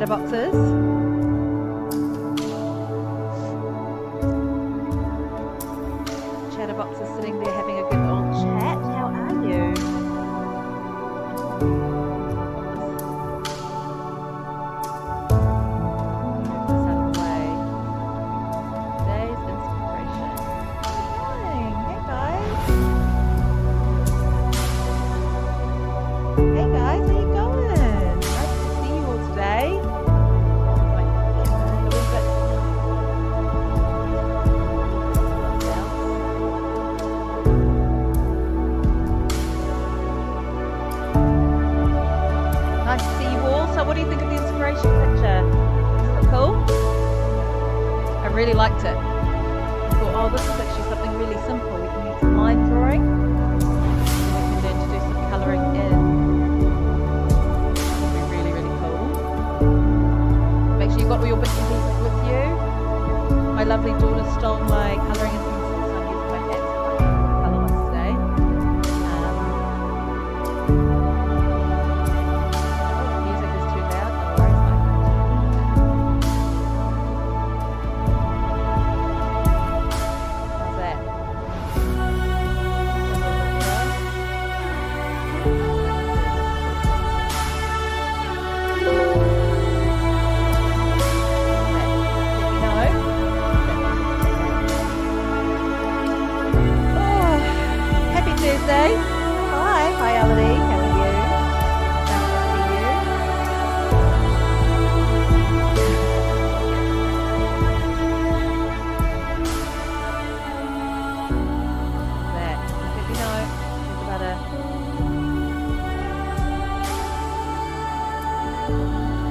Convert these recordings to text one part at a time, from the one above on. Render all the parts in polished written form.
chatterboxes. Chatterboxes sitting there having a good old chat. How are you? Move this out of the way. Today's inspiration. Morning. Hey guys. Hey guys, how you going? Nice to see you all today. Might get that a little bit. Nice to see you all. So what do you think of the inspiration picture? Is it cool? I really liked it. I thought, oh, this is actually something really simple. We can use some line drawing. And we can learn to do some colouring in. It'll be really, really cool. Make sure you've got all your bits and pieces with you. My lovely daughter stole my colouring and pencils, so I'm using my hands for colour ones today. Music is too loud, no worries, I can turn it down. How's that? Happy Thursday. Hi Elodie. How are you? Nice to see you. That. Let me know. There's about a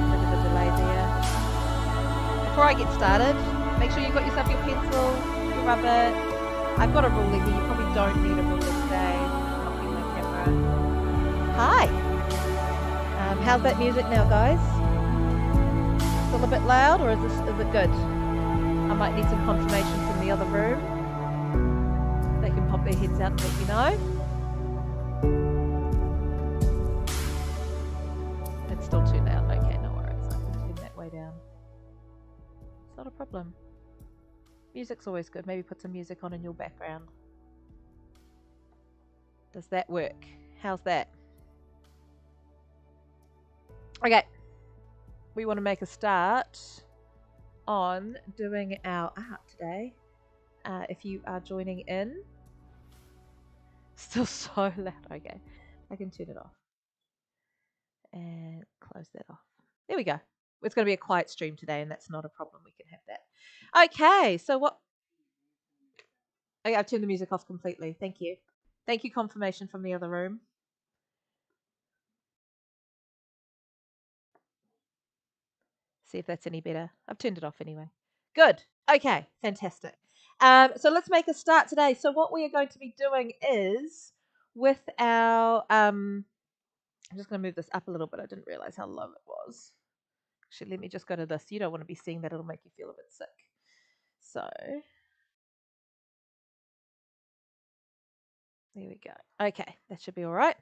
bit of a delay there. Before I get started, make sure you've got yourself your pencil, your rubber. I've got a ruler here. You probably don't need a ruler today. I'm knocking my camera. Hi. How's that music now, guys? Still a bit loud, or is it good? I might need some confirmation from the other room. They can pop their heads out and let you know. It's still too loud. Okay, no worries. I can turn that way down. It's not a problem. Music's always good. Maybe put some music on in your background. Does that work? How's that? Okay. We want to make a start on doing our art today. If you are joining in. Still so loud. Okay. I can turn it off. And close that off. There we go. It's going to be a quiet stream today, and that's not a problem. We can have that. Okay, so what? Okay, I've turned the music off completely. Thank you. Thank you, confirmation from the other room. See if that's any better. I've turned it off anyway. Good. Okay, fantastic. So let's make a start today. So what we are going to be doing is with our... I'm just going to move this up a little bit. I didn't realize how low it was. Actually, let me just go to this. You don't want to be seeing that. It'll make you feel a bit sick. So... there we go. Okay, that should be all right.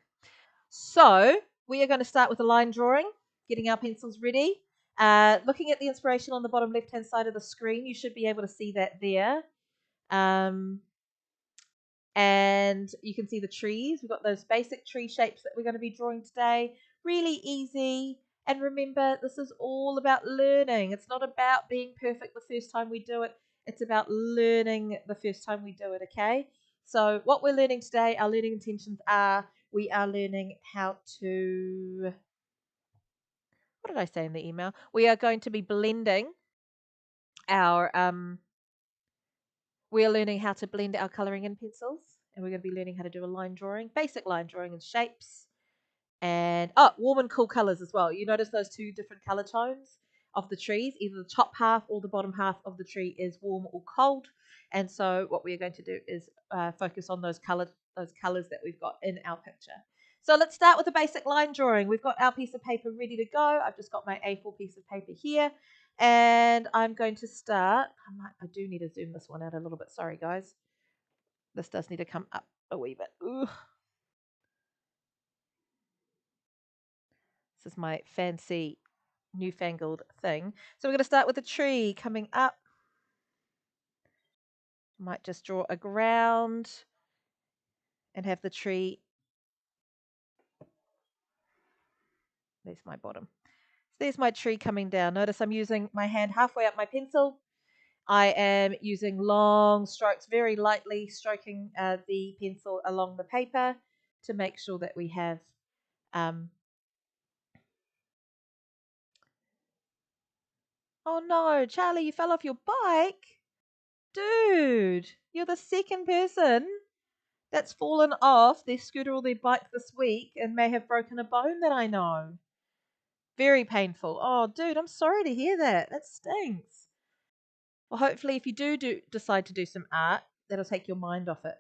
So we are going to start with a line drawing, getting our pencils ready. Looking at the inspiration on the bottom left-hand side of the screen, you should be able to see that there. And you can see the trees. We've got those basic tree shapes that we're going to be drawing today. Really easy. And remember, this is all about learning. It's not about being perfect the first time we do it. It's about learning the first time we do it, okay? So what we're learning today, our learning intentions are, we are learning how to... what did I say in the email? We are going to be blending our... we are learning how to blend our colouring in pencils. And we're going to be learning how to do a line drawing, basic line drawing and shapes. And, warm and cool colours as well. You notice those two different colour tones of the trees. Either the top half or the bottom half of the tree is warm or cold. And so what we are going to do is focus on those colours that we've got in our picture. So let's start with a basic line drawing. We've got our piece of paper ready to go. I've just got my A4 piece of paper here. And I'm going to start. I do need to zoom this one out a little bit. Sorry, guys. This does need to come up a wee bit. Ooh. This is my fancy newfangled thing. So we're going to start with a tree coming up. Might just draw a ground and have the tree. There's my bottom. So there's my tree coming down. Notice I'm using my hand halfway up my pencil. I am using long strokes, very lightly stroking the pencil along the paper to make sure that we have oh no, Charlie, you fell off your bike? Dude, you're the second person that's fallen off their scooter or their bike this week and may have broken a bone that I know. Very painful. Oh, dude, I'm sorry to hear that. That stinks. Well, hopefully, if you do decide to do some art, that'll take your mind off it.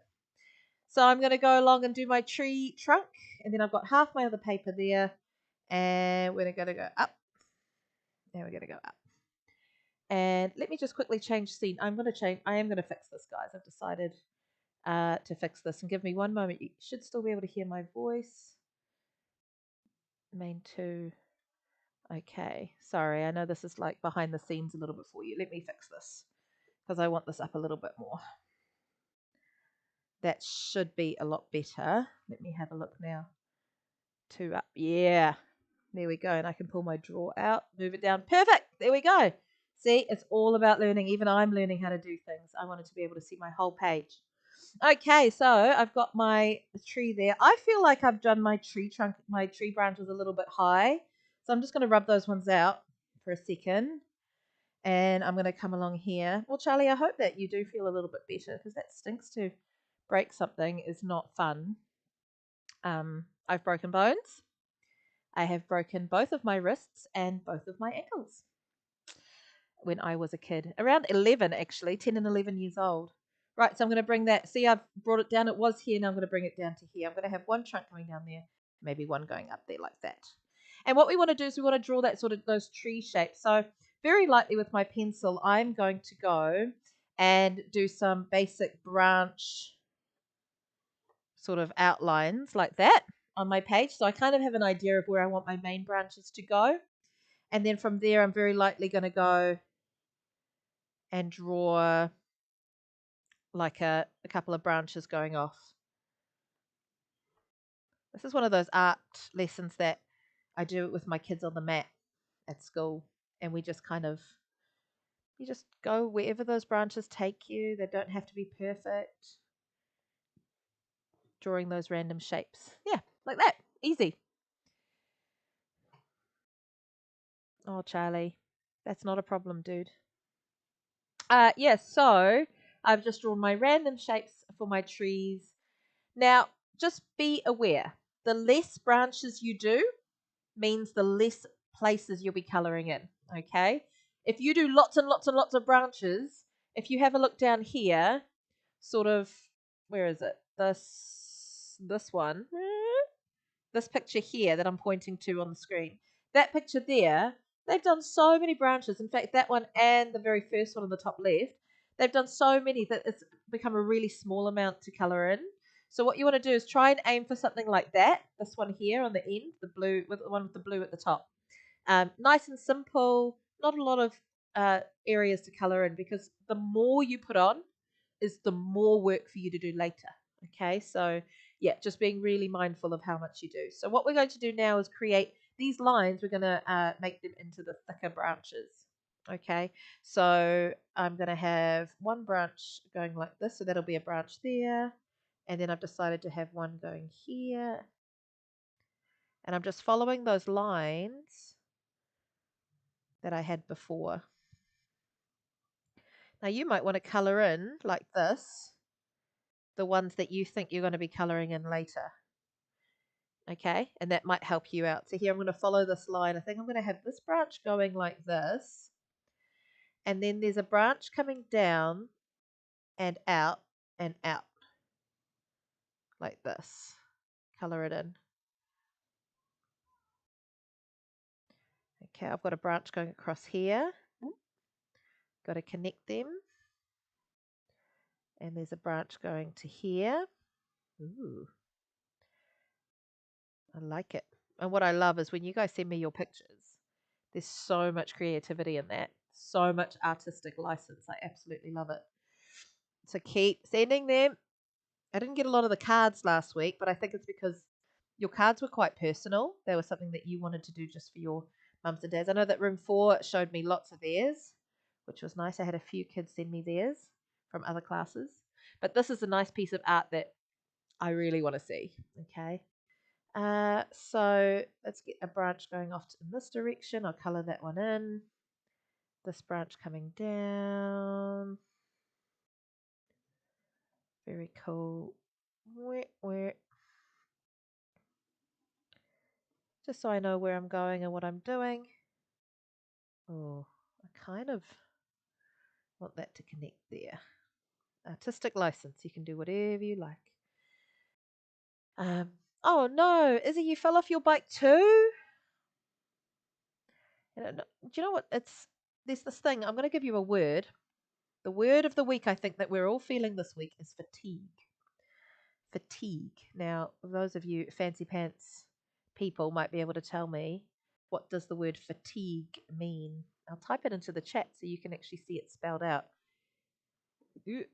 So I'm going to go along and do my tree trunk, and then I've got half my other paper there, and we're going to go up, and we're going to go up. And let me just quickly change scene. I am going to fix this, guys. I've decided to fix this, and give me one moment. You should still be able to hear my voice. Main 2. Okay, sorry. I know this is like behind the scenes a little bit for you. Let me fix this because I want this up a little bit more. That should be a lot better. Let me have a look now. 2 up. Yeah. There we go. And I can pull my drawer out, move it down. Perfect. There we go. See, it's all about learning. Even I'm learning how to do things. I wanted to be able to see my whole page. Okay, so I've got my tree there. I feel like I've done my tree trunk, my tree branches a little bit high. So I'm just going to rub those ones out for a second. And I'm going to come along here. Well, Charlie, I hope that you do feel a little bit better because that stinks to break something is not fun. I've broken bones. I have broken both of my wrists and both of my ankles when I was a kid. Around 11, actually, 10 and 11 years old. Right, so I'm going to bring that. See, I've brought it down. It was here. Now I'm going to bring it down to here. I'm going to have one trunk coming down there, maybe one going up there like that. And what we want to do is we want to draw that sort of those tree shapes. So very lightly with my pencil, I'm going to go and do some basic branch sort of outlines like that on my page. So I kind of have an idea of where I want my main branches to go. And then from there, I'm very lightly going to go and draw like a couple of branches going off. This is one of those art lessons that I do with my kids on the mat at school. And we just kind of, you just go wherever those branches take you. They don't have to be perfect. Drawing those random shapes. Yeah, like that. Easy. Oh, Charlie, that's not a problem, dude. Yes, so I've just drawn my random shapes for my trees. Now, just be aware. The less branches you do means the less places you'll be colouring in, okay? If you do lots and lots and lots of branches, if you have a look down here, sort of, where is it? This one. This picture here that I'm pointing to on the screen. That picture there, they've done so many branches. In fact, that one and the very first one on the top left, they've done so many that it's become a really small amount to colour in. So what you want to do is try and aim for something like that. This one here on the end, the blue, with the one with the blue at the top. Nice and simple, not a lot of areas to colour in because the more you put on is the more work for you to do later. Okay, so yeah, just being really mindful of how much you do. So what we're going to do now is create these lines. We're going to make them into the thicker branches. Okay, so I'm going to have one branch going like this, so that'll be a branch there. And then I've decided to have one going here. And I'm just following those lines that I had before. Now you might want to colour in like this, the ones that you think you're going to be colouring in later. Okay, and that might help you out. So here I'm going to follow this line. I think I'm going to have this branch going like this. And then there's a branch coming down and out like this. Colour it in. Okay, I've got a branch going across here. Got to connect them. And there's a branch going to here. Ooh. I like it. And what I love is when you guys send me your pictures, There's so much creativity in that, so much artistic license. I absolutely love it. So keep sending them. I didn't get a lot of the cards last week, but I think it's because your cards were quite personal. They were something that you wanted to do just for your mums and dads. I know that room 4 showed me lots of theirs, which was nice. I had a few kids send me theirs from other classes. But this is a nice piece of art that I really want to see. Okay. So let's get a branch going off in this direction. I'll colour that one in. This branch coming down. Very cool. Where? Just so I know where I'm going and what I'm doing. Oh, I kind of want that to connect there. Artistic license. You can do whatever you like. Oh no, Izzy, you fell off your bike too? Do you know what? There's this thing. I'm going to give you a word. The word of the week I think that we're all feeling this week is fatigue. Fatigue. Now, those of you fancy pants people might be able to tell me, what does the word fatigue mean? I'll type it into the chat so you can actually see it spelled out. Move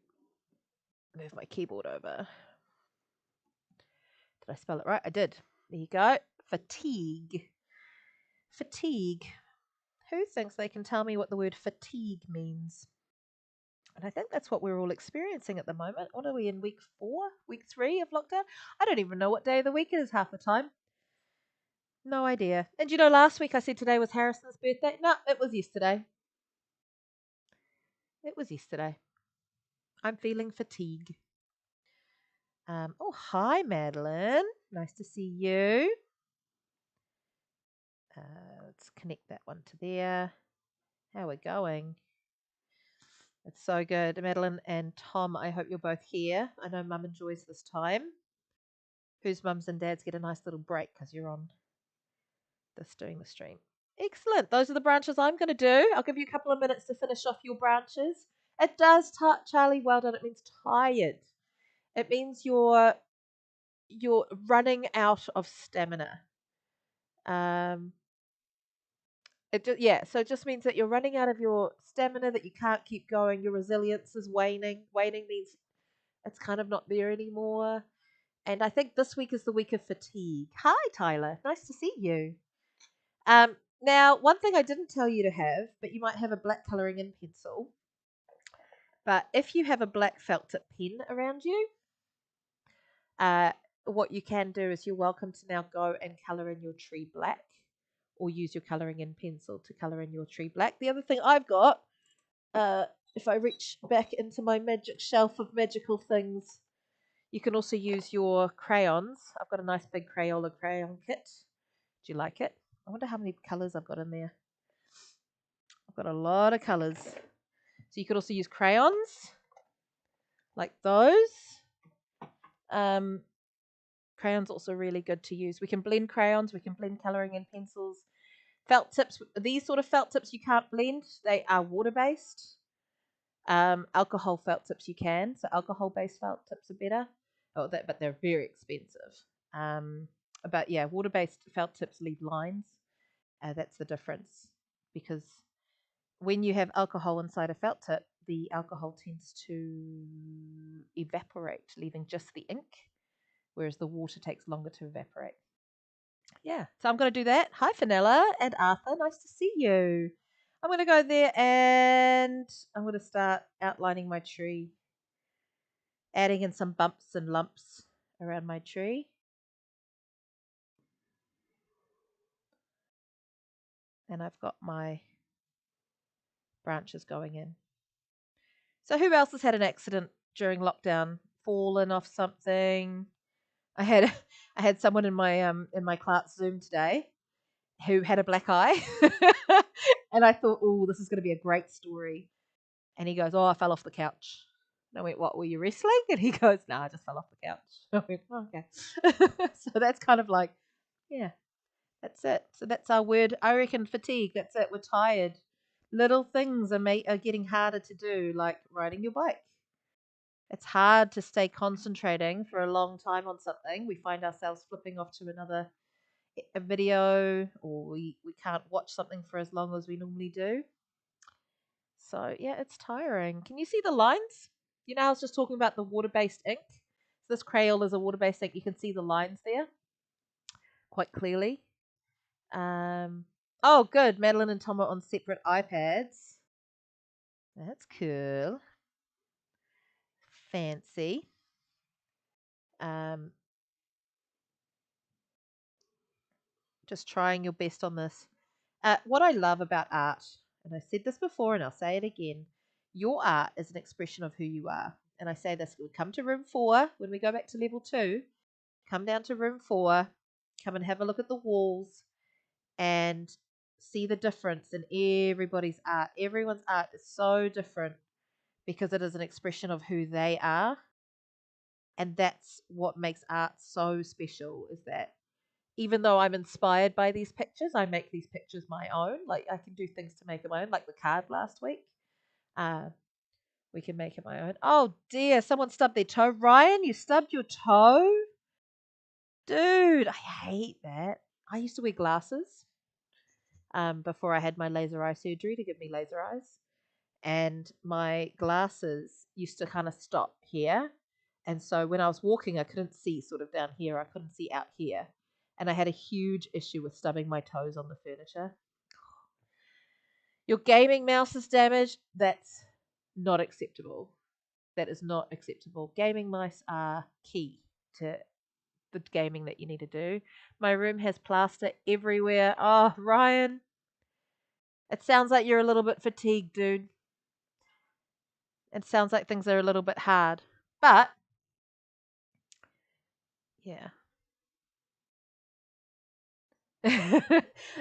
my keyboard over. Did I spell it right? I did. There you go. Fatigue. Fatigue. Who thinks they can tell me what the word fatigue means? And I think that's what we're all experiencing at the moment. What are we in, week 4? Week 3 of lockdown? I don't even know what day of the week it is half the time. No idea. And you know, last week I said today was Harrison's birthday. No, it was yesterday. It was yesterday. I'm feeling fatigue. Oh, hi, Madeline. Nice to see you. Let's connect that one to there. How we're going. It's so good. Madeline and Tom, I hope you're both here. I know Mum enjoys this time. Whose mums and dads get a nice little break because you're on this doing the stream. Excellent. Those are the branches I'm going to do. I'll give you a couple of minutes to finish off your branches. It does, Charlie, well done. It means tired. It means you're running out of stamina. So it just means that you're running out of your stamina, that you can't keep going. Your resilience is waning. Waning means it's kind of not there anymore. And I think this week is the week of fatigue. Hi, Tyler. Nice to see you. Now, one thing I didn't tell you to have, but you might have a black colouring in pencil. But if you have a black felt tip pen around you, what you can do is you're welcome to now go and colour in your tree black, or use your colouring in pencil to colour in your tree black. The other thing I've got, if I reach back into my magic shelf of magical things, you can also use your crayons. I've got a nice big Crayola crayon kit. Do you like it? I wonder how many colours I've got in there. I've got a lot of colours. So you could also use crayons, like those. Crayons also really good to use. We can blend crayons. We can blend colouring in pencils. Felt tips. These sort of felt tips you can't blend. They are water-based. Alcohol felt tips you can. So alcohol-based felt tips are better. But they're very expensive. But yeah, water-based felt tips leave lines. That's the difference, because when you have alcohol inside a felt tip, the alcohol tends to evaporate, leaving just the ink, whereas the water takes longer to evaporate. Yeah, so I'm going to do that. Hi, Fenella and Arthur. Nice to see you. I'm going to go there and I'm going to start outlining my tree, adding in some bumps and lumps around my tree. And I've got my branches going in. So who else has had an accident during lockdown? Fallen off something? I had someone in my class Zoom today who had a black eye, and I thought, oh, this is going to be a great story. And he goes, oh, I fell off the couch. And I went, what, were you wrestling? And he goes, no, I just fell off the couch. I went, oh, okay. So that's kind of like, yeah, that's it. So that's our word. I reckon fatigue. That's it. We're tired. Little things are getting harder to do, like riding your bike. It's hard to stay concentrating for a long time on something. We find ourselves flipping off to another a video, or we can't watch something for as long as we normally do. So yeah, it's tiring. Can you see the lines? You know, I was just talking about the water-based ink. So this Crayola is a water-based ink. You can see the lines there quite clearly. Um, oh, good. Madeline and Tom are on separate iPads. That's cool. Fancy. Um, just trying your best on this. What I love about art, and I said this before and I'll say it again, your art is an expression of who you are. And I say this, we come to room 4 when we go back to level 2. Come down to room 4, come and have a look at the walls and see the difference in everybody's art. Everyone's art is so different because it is an expression of who they are. And that's what makes art so special, is that even though I'm inspired by these pictures, I make these pictures my own. Like I can do things to make it my own, like the card last week. Uh, we can make it my own. Oh dear, someone stubbed their toe. Ryan, you stubbed your toe? Dude, I hate that. I used to wear glasses before I had my laser eye surgery to give me laser eyes. And my glasses used to kind of stop here. And so when I was walking, I couldn't see sort of down here. I couldn't see out here. And I had a huge issue with stubbing my toes on the furniture. Your gaming mouse is damaged. That's not acceptable. That is not acceptable. Gaming mice are key to the gaming that you need to do. My room has plaster everywhere. Oh, Ryan, it sounds like you're a little bit fatigued, dude. It sounds like things are a little bit hard. But, yeah.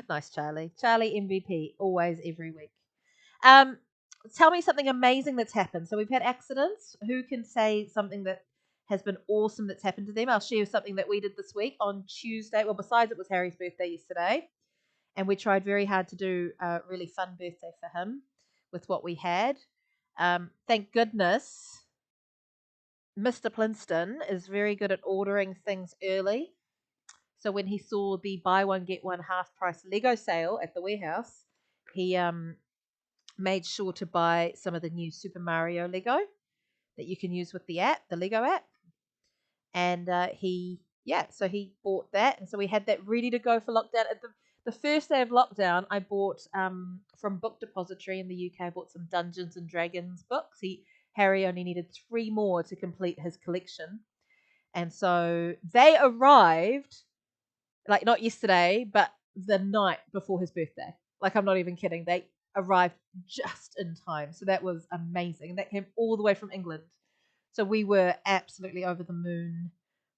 Nice, Charlie. Charlie MVP, always, every week. Um, Tell me something amazing that's happened. So we've had accidents. Who can say something that has been awesome that's happened to them? I'll share something that we did this week on Tuesday. Well, besides it was Harry's birthday yesterday, and we tried very hard to do a really fun birthday for him with what we had. Thank goodness Mr. Plinston is very good at ordering things early. So when he saw the buy one get one half price Lego sale at the warehouse, he made sure to buy some of the new Super Mario Lego that you can use with the app, the Lego app. And so he bought that, and so we had that ready to go for lockdown. At the first day of lockdown, I bought from Book Depository in the UK. I bought some Dungeons and Dragons books. Harry only needed 3 more to complete his collection, and so they arrived like not yesterday, but the night before his birthday. Like I'm not even kidding. They arrived just in time. So that was amazing. That came all the way from England. So we were absolutely over the moon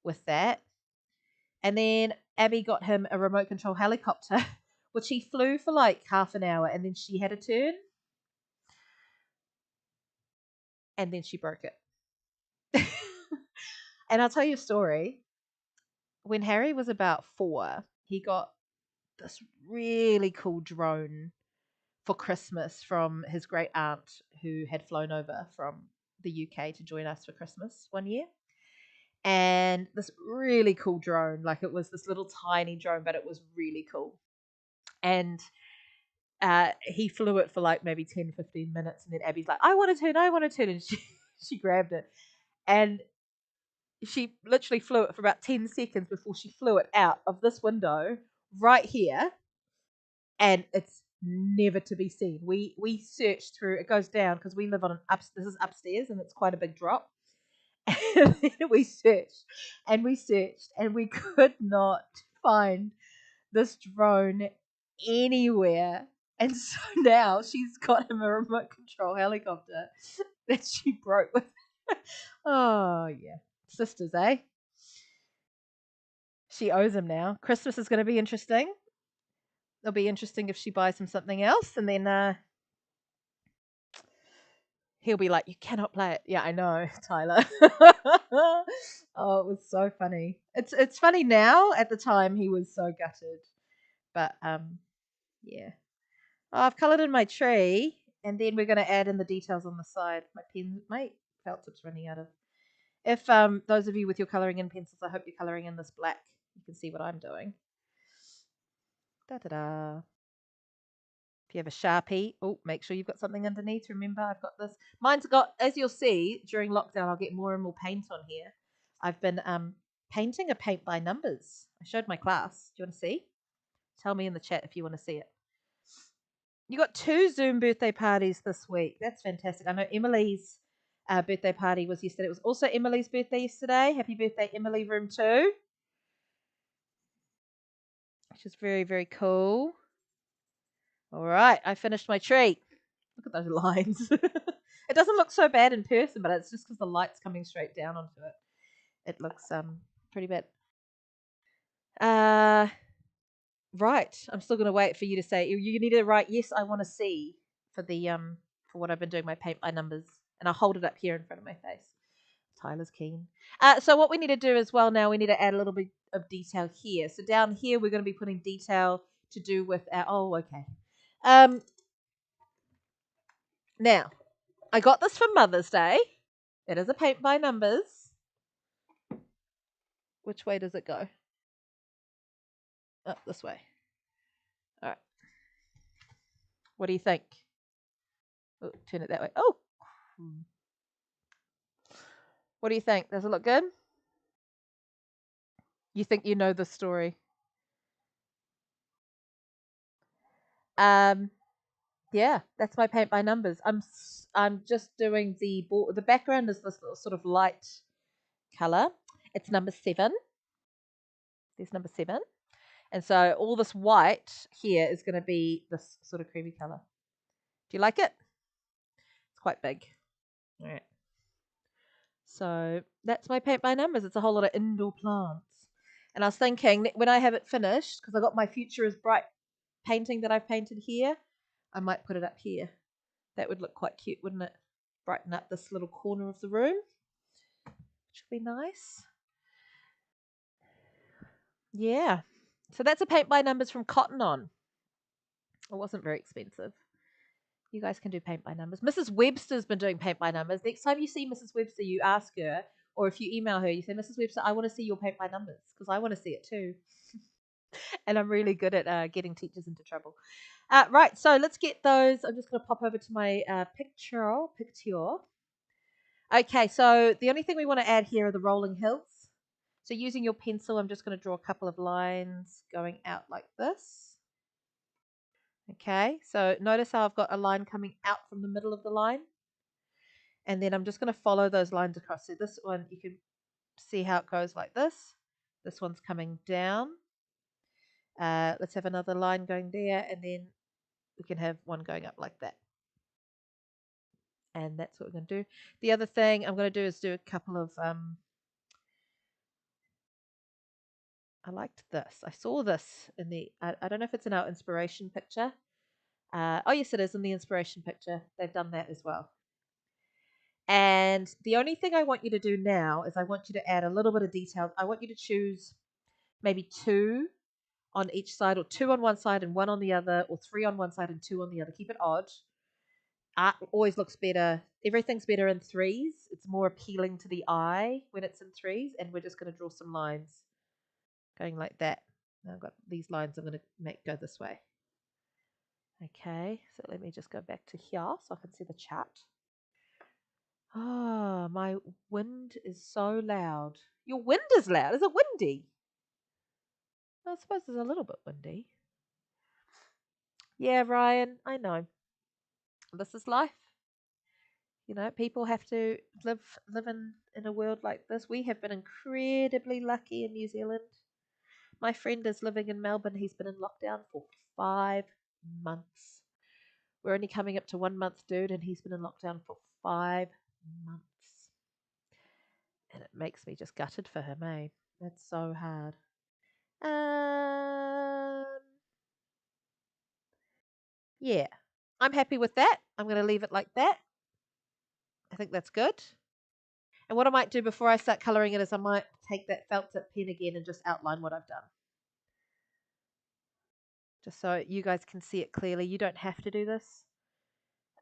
with that. And then Abby got him a remote control helicopter, which he flew for like half an hour, and then she had a turn, and then she broke it. And I'll tell you a story. When Harry was about 4, he got this really cool drone for Christmas from his great aunt who had flown over from the UK to join us for Christmas one year. And this really cool drone, like it was this little tiny drone, but it was really cool. And he flew it for like maybe 10, 15 minutes. And then Abby's like, I want to turn, I want to turn. And she grabbed it. And she literally flew it for about 10 seconds before she flew it out of this window right here, and it's never to be seen. We searched through. It goes down because we live on this is upstairs, and it's quite a big drop. And we searched and we searched, and we could not find this drone anywhere. And so now she's got him a remote control helicopter that she broke with. Oh yeah, sisters, eh? She owes him now. Christmas is going to be interesting. It'll be interesting if she buys him something else, and then he'll be like, "You cannot play it." Yeah, I know, Tyler. Oh, it was so funny. It's funny now. At the time, he was so gutted, but yeah. Oh, I've coloured in my tree, and then we're going to add in the details on the side. My felt tip's running out of. If those of you with your colouring in pencils, I hope you're colouring in this black. You can see what I'm doing. Da da da. If you have a Sharpie, oh, make sure you've got something underneath. Remember, I've got this. Mine's got, as you'll see, during lockdown, I'll get more and more paint on here. I've been painting a paint by numbers. I showed my class. Do you want to see? Tell me in the chat if you want to see it. You got 2 Zoom birthday parties this week. That's fantastic. I know Emily's birthday party was yesterday. It was also Emily's birthday yesterday. Happy birthday, Emily, room 2. Which is very, very cool. All right, I finished my tree. Look at those lines. It doesn't look so bad in person, but it's just because the light's coming straight down onto it. It looks pretty bad. Right. I'm still going to wait for you to say. You need to write yes, I want to see for the for what I've been doing my paint by numbers, and I'll hold it up here in front of my face. Tyler's keen. So what we need to do as well now, we need to add a little bit of detail here. So down here, we're going to be putting detail to do with our. Oh, okay. Now, I got this for Mother's Day. It is a paint by numbers. Which way does it go? Up this way. All right. What do you think? Oh, turn it that way. Oh. What do you think? Does it look good? You think you know the story? Yeah, that's my paint by numbers. I'm just doing the background is this sort of light color. It's number 7. There's number 7. And so all this white here is going to be this sort of creamy color. Do you like it? It's quite big. All right. So that's my paint by numbers. It's a whole lot of indoor plants. And I was thinking when I have it finished, because I got my Future is Bright painting that I've painted here, I might put it up here. That would look quite cute, wouldn't it? Brighten up this little corner of the room, which would be nice. Yeah. So that's a paint by numbers from Cotton On. It wasn't very expensive. You guys can do paint by numbers. Mrs. Webster's been doing paint by numbers. Next time you see Mrs. Webster, you ask her, or if you email her, you say, Mrs. Webster, I want to see your paint by numbers because I want to see it too. And I'm really good at getting teachers into trouble. Right, so let's get those. I'm just going to pop over to my picture. Okay, so the only thing we want to add here are the rolling hills. So using your pencil, I'm just going to draw a couple of lines going out like this. Okay, so notice how I've got a line coming out from the middle of the line. And then I'm just going to follow those lines across. So this one, you can see how it goes like this. This one's coming down. Let's have another line going there, and then we can have one going up like that. And that's what we're going to do. The other thing I'm going to do is do a couple of I liked this. I saw this in the I don't know if it's in our inspiration picture. Oh yes, it is in the inspiration picture. They've done that as well. And the only thing I want you to do now is I want you to add a little bit of detail. I want you to choose maybe 2 on each side, or 2 on one side and 1 on the other, or 3 on one side and 2 on the other. Keep it odd. Art always looks better. Everything's better in 3s. It's more appealing to the eye when it's in 3s. And we're just going to draw some lines going like that. Now I've got these lines I'm going to make go this way. Okay, so let me just go back to here so I can see the chat. Oh, my wind is so loud. Your wind is loud. Is it windy? I suppose it's a little bit windy. Yeah, Ryan, I know. This is life. You know, people have to live in a world like this. We have been incredibly lucky in New Zealand. My friend is living in Melbourne. He's been in lockdown for 5 months. We're only coming up to 1 month, dude, and he's been in lockdown for 5 months. And it makes me just gutted for him, eh? That's so hard. Yeah, I'm happy with that. I'm going to leave it like that. I think that's good. And what I might do before I start colouring it is I might take that felt tip pen again and just outline what I've done. Just so you guys can see it clearly. You don't have to do this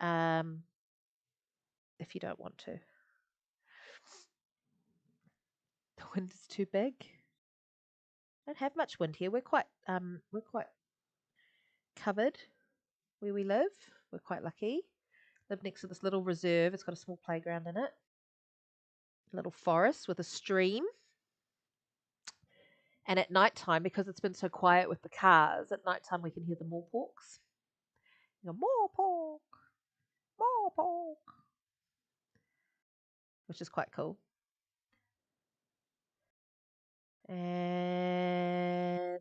if you don't want to. The wind is too big. I don't have much wind here. We're quite covered where we live. We're quite lucky. Live next to this little reserve. It's got a small playground in it. A little forest with a stream. And at night time, because it's been so quiet with the cars, at night time we can hear the moorporks. You go, moorpork, moorpork, which is quite cool. And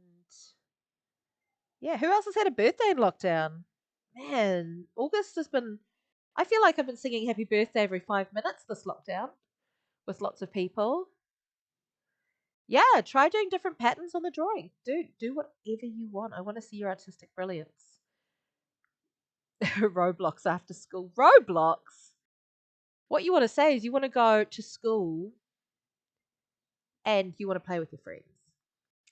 yeah, who else has had a birthday in lockdown? Man, August has been. I feel like I've been singing happy birthday every 5 minutes this lockdown with lots of people. Yeah, try doing different patterns on the drawing. Do whatever you want. I want to see your artistic brilliance. Roblox after school. Roblox? What you want to say is you want to go to school and you want to play with your friends.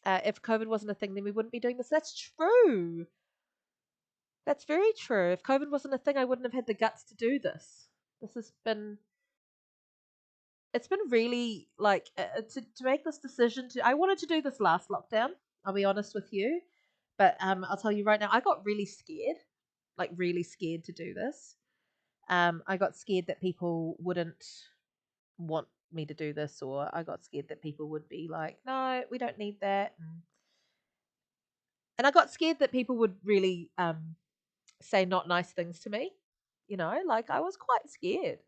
If COVID wasn't a thing, then we wouldn't be doing this. That's true. That's very true. If COVID wasn't a thing, I wouldn't have had the guts to do this. This has been. It's been really like to make this decision. I wanted to do this last lockdown. I'll be honest with you, but I'll tell you right now, I got really scared, like really scared to do this. I got scared that people wouldn't want me to do this, or I got scared that people would be like, no, we don't need that. And I got scared that people would really say not nice things to me. Like I was quite scared.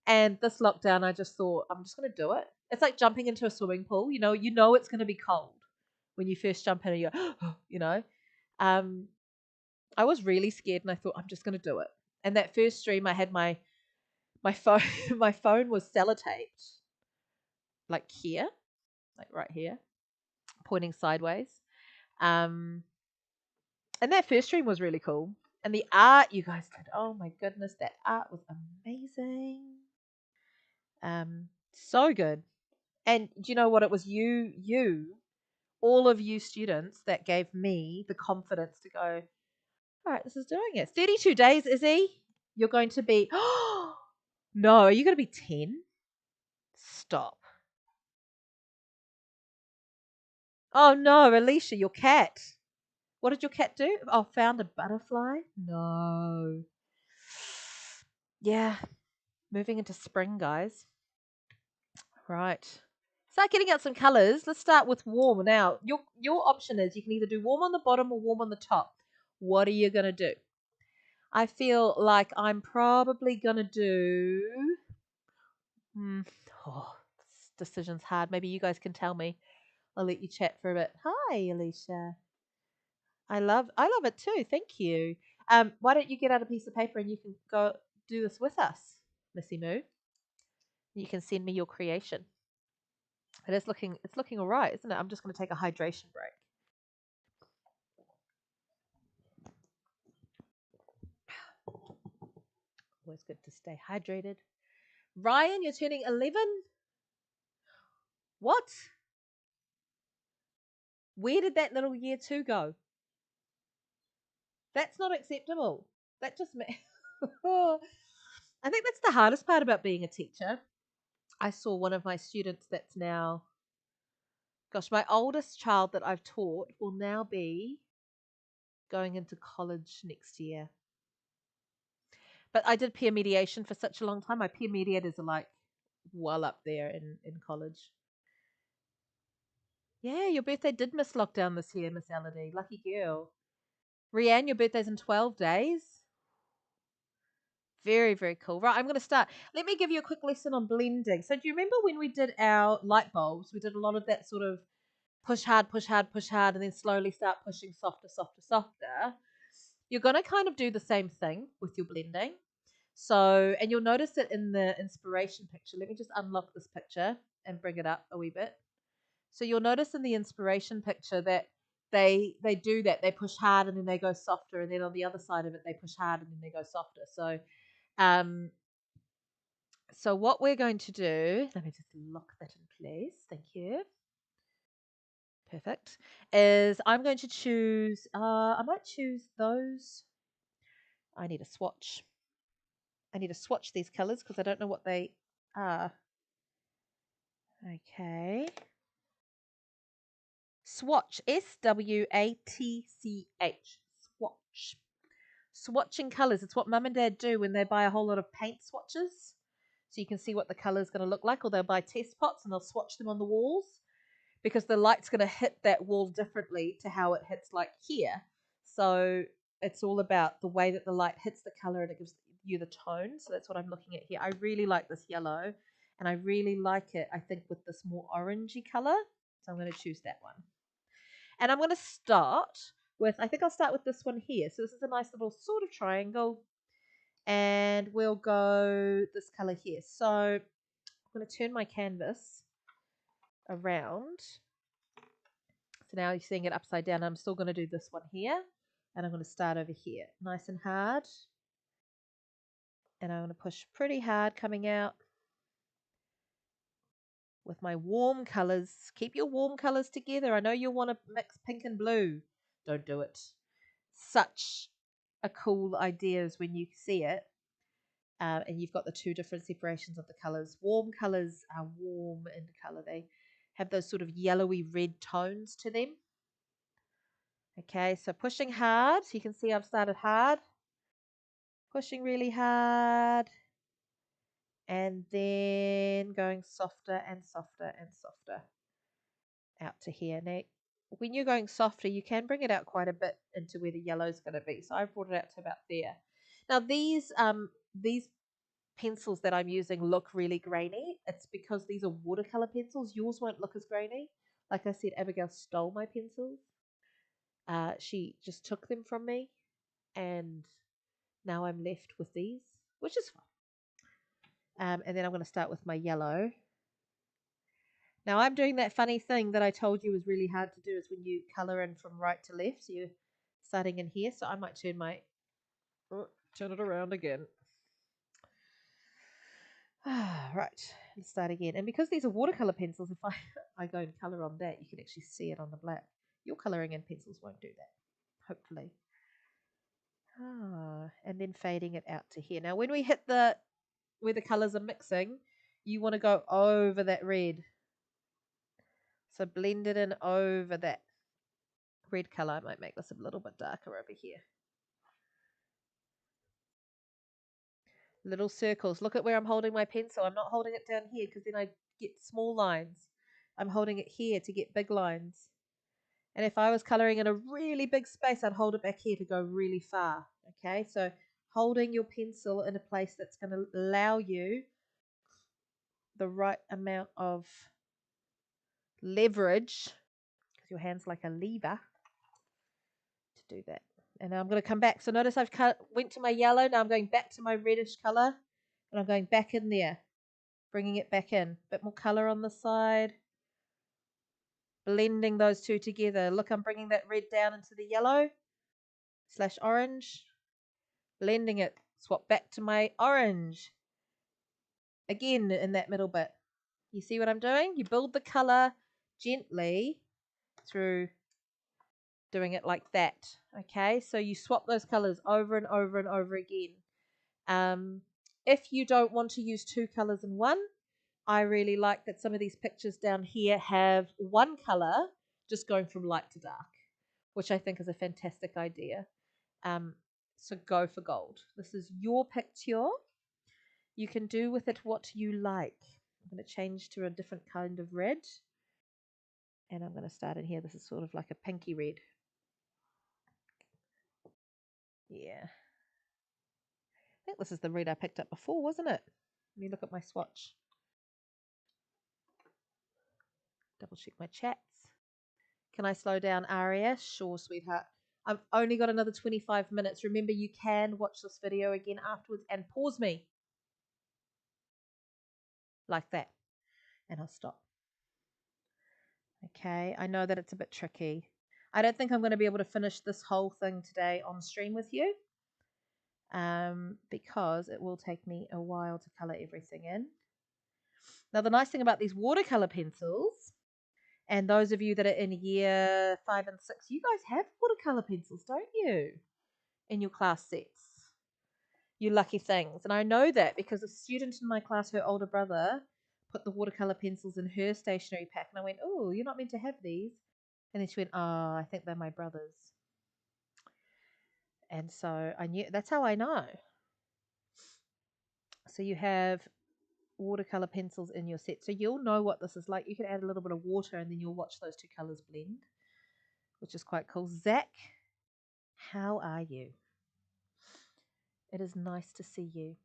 And this lockdown, I just thought, I'm just going to do it. It's like jumping into a swimming pool. You know it's going to be cold when you first jump in and you're, Um, I was really scared and I thought, I'm just going to do it. And that first stream, I had my phone, my phone was sellotaped, like here, like right here, pointing sideways. And that first stream was really cool. And the art you guys did, oh my goodness, that art was amazing. So good. And do you know what? It was all of you students that gave me the confidence to go, all right, this is doing it. 32 days, Izzy. You're going to be, no, are you going to be 10? Stop. Oh no, Alicia, your cat. What did your cat do? Oh, found a butterfly? No. Yeah, moving into spring, guys. Right. Start getting out some colours. Let's start with warm. Now, your option is you can either do warm on the bottom or warm on the top. What are you going to do? I feel like I'm probably going to do... Oh, this decision's hard. Maybe you guys can tell me. I'll let you chat for a bit. Hi, Alicia. I love it too. Thank you. Why don't you get out a piece of paper and you can go do this with us, Missy Moo. You can send me your creation. It's looking all right, isn't it? I'm just going to take a hydration break. Always good to stay hydrated. Ryan, you're turning 11? What? Where did that little year 2 go? That's not acceptable. That just I think that's the hardest part about being a teacher. I saw one of my students that's now, gosh, my oldest child that I've taught will now be going into college next year. But I did peer mediation for such a long time. My peer mediators are like well up there in college. Yeah, your birthday did miss lockdown this year, Miss Elodie. Lucky girl. Rianne, your birthday's in 12 days. Very, very cool. Right, I'm going to start. Let me give you a quick lesson on blending. So do you remember when we did our light bulbs, we did a lot of that sort of push hard, push hard, push hard, and then slowly start pushing softer, softer, softer. You're going to kind of do the same thing with your blending. So, and you'll notice it in the inspiration picture. Let me just unlock this picture and bring it up a wee bit. So you'll notice in the inspiration picture that they do that. They push hard and then they go softer, and then on the other side of it, they push hard and then they go softer. Um, so what we're going to do, let me just lock that in place. Thank you. Perfect. Is I'm going to choose, I might choose those. I need a swatch. I need to swatch these colors because I don't know what they are. Okay. Swatch. SWATCH. Swatch. Swatching colours. It's what Mum and Dad do when they buy a whole lot of paint swatches. So you can see what the colour is going to look like, or they'll buy test pots and they'll swatch them on the walls because the light's going to hit that wall differently to how it hits like here. So it's all about the way that the light hits the colour and it gives you the tone. So that's what I'm looking at here. I really like this yellow and I really like it, I think, with this more orangey colour. So I'm going to choose that one. And I'm going to start with, I think I'll start with this one here. So this is a nice little sort of triangle. And we'll go this colour here. So I'm going to turn my canvas around. So now you're seeing it upside down. I'm still going to do this one here. And I'm going to start over here. Nice and hard. And I'm going to push pretty hard coming out with my warm colours. Keep your warm colours together. I know you'll want to mix pink and blue. Don't do it. Such a cool idea is when you see it. And you've got the two different separations of the colours. Warm colours are warm in colour. They have those sort of yellowy red tones to them. Okay, so pushing hard. So you can see I've started hard. Pushing really hard. And then going softer and softer and softer out to here. Now, when you're going softer, you can bring it out quite a bit into where the yellow's going to be. So I've brought it out to about there. Now, these pencils that I'm using look really grainy. It's because these are watercolor pencils. Yours won't look as grainy. Like I said, Abigail stole my pencils. She just took them from me, and now I'm left with these, which is fine. And then I'm going to start with my yellow. Now I'm doing that funny thing that I told you was really hard to do, is when you color in from right to left. So you're starting in here. So I might turn it around again. Right, let's start again. And because these are watercolor pencils, if I go and color on that, you can actually see it on the black. Your coloring in pencils won't do that, hopefully. And then fading it out to here. Now, when we hit where the colors are mixing, you want to go over that red. So blend it in over that red color. I might make this a little bit darker over here. Little circles. Look at where I'm holding my pencil. I'm not holding it down here because then I get small lines. I'm holding it here to get big lines. And if I was colouring in a really big space, I'd hold it back here to go really far. Okay, so holding your pencil in a place that's going to allow you the right amount of leverage, because your hand's like a lever, to do that. And now I'm going to come back. So notice I've went to my yellow. Now I'm going back to my reddish colour. And I'm going back in there, bringing it back in. A bit more colour on the side. Blending those two together. Look, I'm bringing that red down into the yellow / orange. Blending it. Swap back to my orange. Again in that middle bit. You see what I'm doing? You build the colour gently through doing it like that. Okay, so you swap those colours over and over and over again. If you don't want to use two colours in one, I really like that some of these pictures down here have one colour just going from light to dark, which I think is a fantastic idea. So go for gold. This is your picture. You can do with it what you like. I'm going to change to a different kind of red. And I'm going to start in here. This is sort of like a pinky red. Yeah. I think this is the red I picked up before, wasn't it? Let me look at my swatch. Double check my chats. Can I slow down, Aria? Sure, sweetheart. I've only got another 25 minutes. Remember, you can watch this video again afterwards and pause me. Like that. And I'll stop. Okay, I know that it's a bit tricky. I don't think I'm going to be able to finish this whole thing today on stream with you. Because it will take me a while to colour everything in. Now, the nice thing about these watercolour pencils, and those of you that are in year 5 and 6, you guys have watercolour pencils, don't you? In your class sets. You lucky things. And I know that because a student in my class, her older brother, put the watercolour pencils in her stationery pack. And I went, oh, you're not meant to have these. And then she went, oh, I think they're my brother's. And so I knew that's how I know. So you have watercolor pencils in your set. So you'll know what this is like. You can add a little bit of water and then you'll watch those two colors blend, which is quite cool. Zach, how are you? It is nice to see you.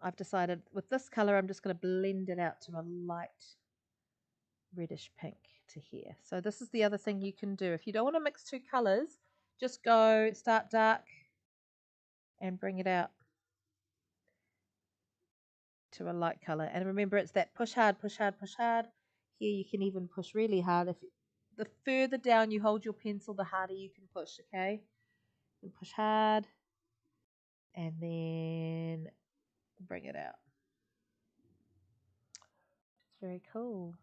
I've decided with this color, I'm just going to blend it out to a light reddish pink to here. So this is the other thing you can do. If you don't want to mix two colors, just go start dark and bring it out to a light color. And remember, it's that push hard, push hard, push hard. Here you can even push really hard. If the further down you hold your pencil, the harder you can push, okay? And push hard and then bring it out. It's very cool.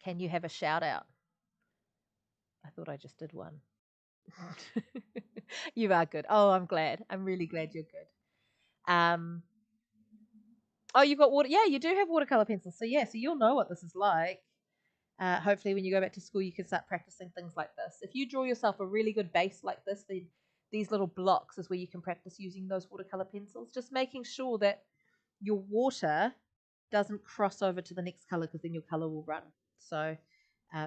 Can you have a shout out? I thought I just did one. You are good. Oh, I'm glad. I'm really glad you're good. Oh, you've got water. Yeah, you do have watercolor pencils. So yeah, so you'll know what this is like. Hopefully, when you go back to school, you can start practicing things like this. If you draw yourself a really good base like this, then these little blocks is where you can practice using those watercolor pencils. Just making sure that your water doesn't cross over to the next color because then your color will run. So,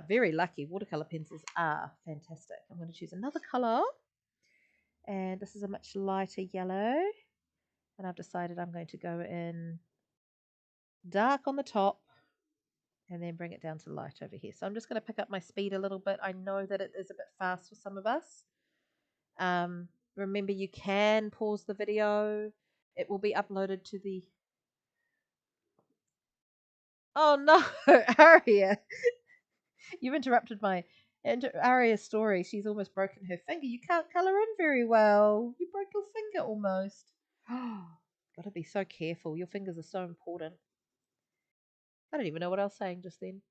very lucky. Watercolor pencils are fantastic. I'm going to choose another color. And this is a much lighter yellow. And I've decided I'm going to go in dark on the top and then bring it down to light over here. So I'm just going to pick up my speed a little bit. I know that it is a bit fast for some of us. Remember, you can pause the video. It will be uploaded to the... Oh no, Aria. You've interrupted my Aria's story. She's almost broken her finger. You can't colour in very well. You broke your finger almost. Got to be so careful. Your fingers are so important. I don't even know what I was saying just then.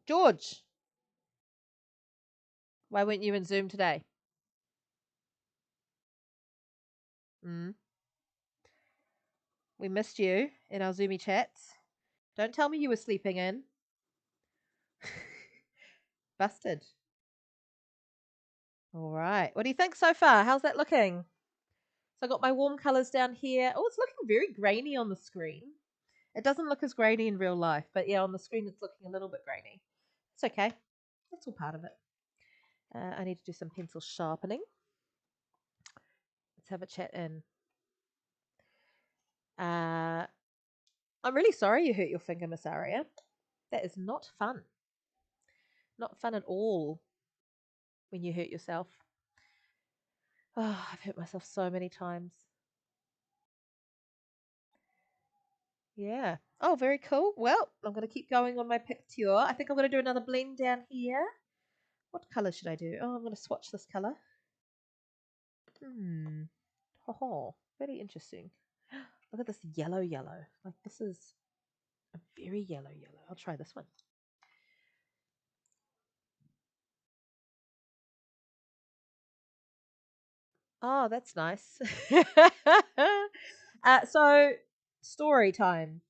George, why weren't you in Zoom today? We missed you in our Zoomy chats. Don't tell me you were sleeping in. Busted. All right. What do you think so far? How's that looking? So I got my warm colours down here. Oh, it's looking very grainy on the screen. It doesn't look as grainy in real life, but yeah, on the screen it's looking a little bit grainy. It's okay. That's all part of it. I need to do some pencil sharpening. Let's have a chat in. I'm really sorry you hurt your finger, Miss Aria. That is not fun. Not fun at all when you hurt yourself. Oh, I've hurt myself so many times. Yeah. Oh, very cool. Well, I'm going to keep going on my picture. I think I'm going to do another blend down here. What colour should I do? Oh, I'm going to swatch this colour. Oh, very interesting. Look at this yellow. Like this is a very yellow. I'll try this one. Oh, that's nice. So, story time.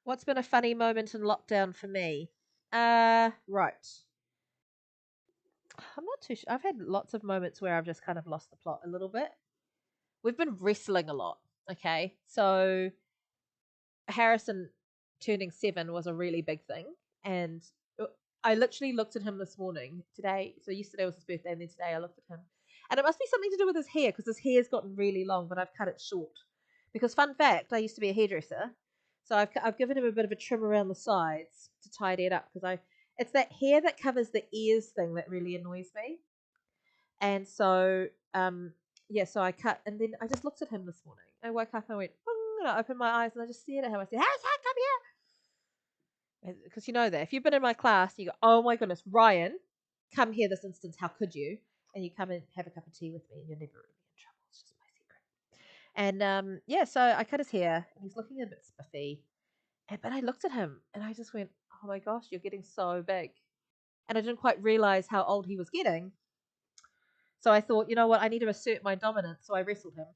What's been a funny moment in lockdown for me? Right. I'm not too sure. I've had lots of moments where I've just kind of lost the plot a little bit. We've been wrestling a lot. Okay. So, Harrison turning 7 was a really big thing. And I literally looked at him this morning today. So, yesterday was his birthday, and then today I looked at him. And it must be something to do with his hair because his hair's gotten really long, but I've cut it short. Because, fun fact, I used to be a hairdresser. So, I've given him a bit of a trim around the sides to tidy it up because it's that hair that covers the ears thing that really annoys me. And so, yeah, so I cut, and then I just looked at him this morning. I woke up and I went, "Bong," and I opened my eyes and I just stared at him. I said, "Hey, come here." Because you know that. If you've been in my class, you go, "Oh my goodness, Ryan, come here this instance. How could you?" And you come and have a cup of tea with me and you're never really in trouble. It's just my secret. And yeah, so I cut his hair and he's looking a bit spiffy. But I looked at him and I just went, "Oh my gosh, you're getting so big." And I didn't quite realize how old he was getting. So I thought, you know what, I need to assert my dominance. So I wrestled him.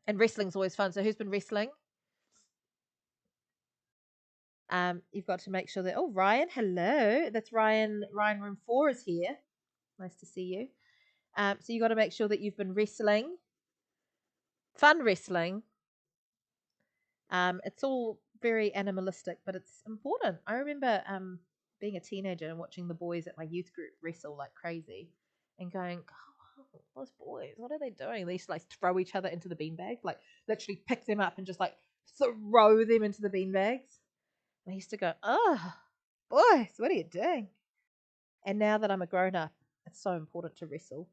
And wrestling's always fun. So who's been wrestling? You've got to make sure that, oh, Ryan, hello. That's Ryan. Ryan Room 4 is here. Nice to see you. So you got to make sure that you've been wrestling, fun wrestling. It's all very animalistic, but it's important. I remember being a teenager and watching the boys at my youth group wrestle like crazy and going, oh, those boys, what are they doing? They used to like throw each other into the beanbag, like literally pick them up and just like throw them into the beanbags. And I used to go, oh, boys, what are you doing? And now that I'm a grown up, it's so important to wrestle.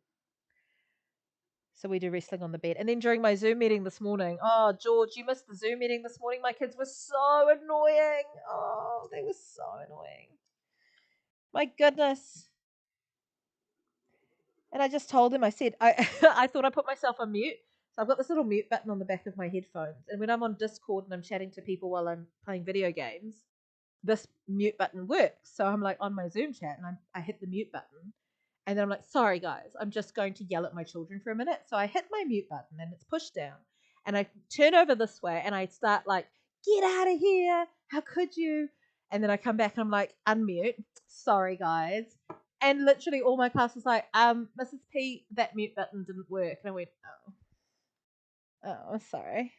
So we do wrestling on the bed. And then during my Zoom meeting this morning, oh, George, you missed the Zoom meeting this morning. My kids were so annoying. Oh, they were so annoying. My goodness. And I just told them, I said, I thought I put myself on mute. So I've got this little mute button on the back of my headphones. And when I'm on Discord and I'm chatting to people while I'm playing video games, this mute button works. So I'm like on my Zoom chat and I hit the mute button. And then I'm like, sorry, guys, I'm just going to yell at my children for a minute. So I hit my mute button and it's pushed down. And I turn over this way and I start like, get out of here. How could you? And then I come back and I'm like, unmute. Sorry, guys. And literally all my class was like, Mrs. P, that mute button didn't work. And I went, oh, sorry.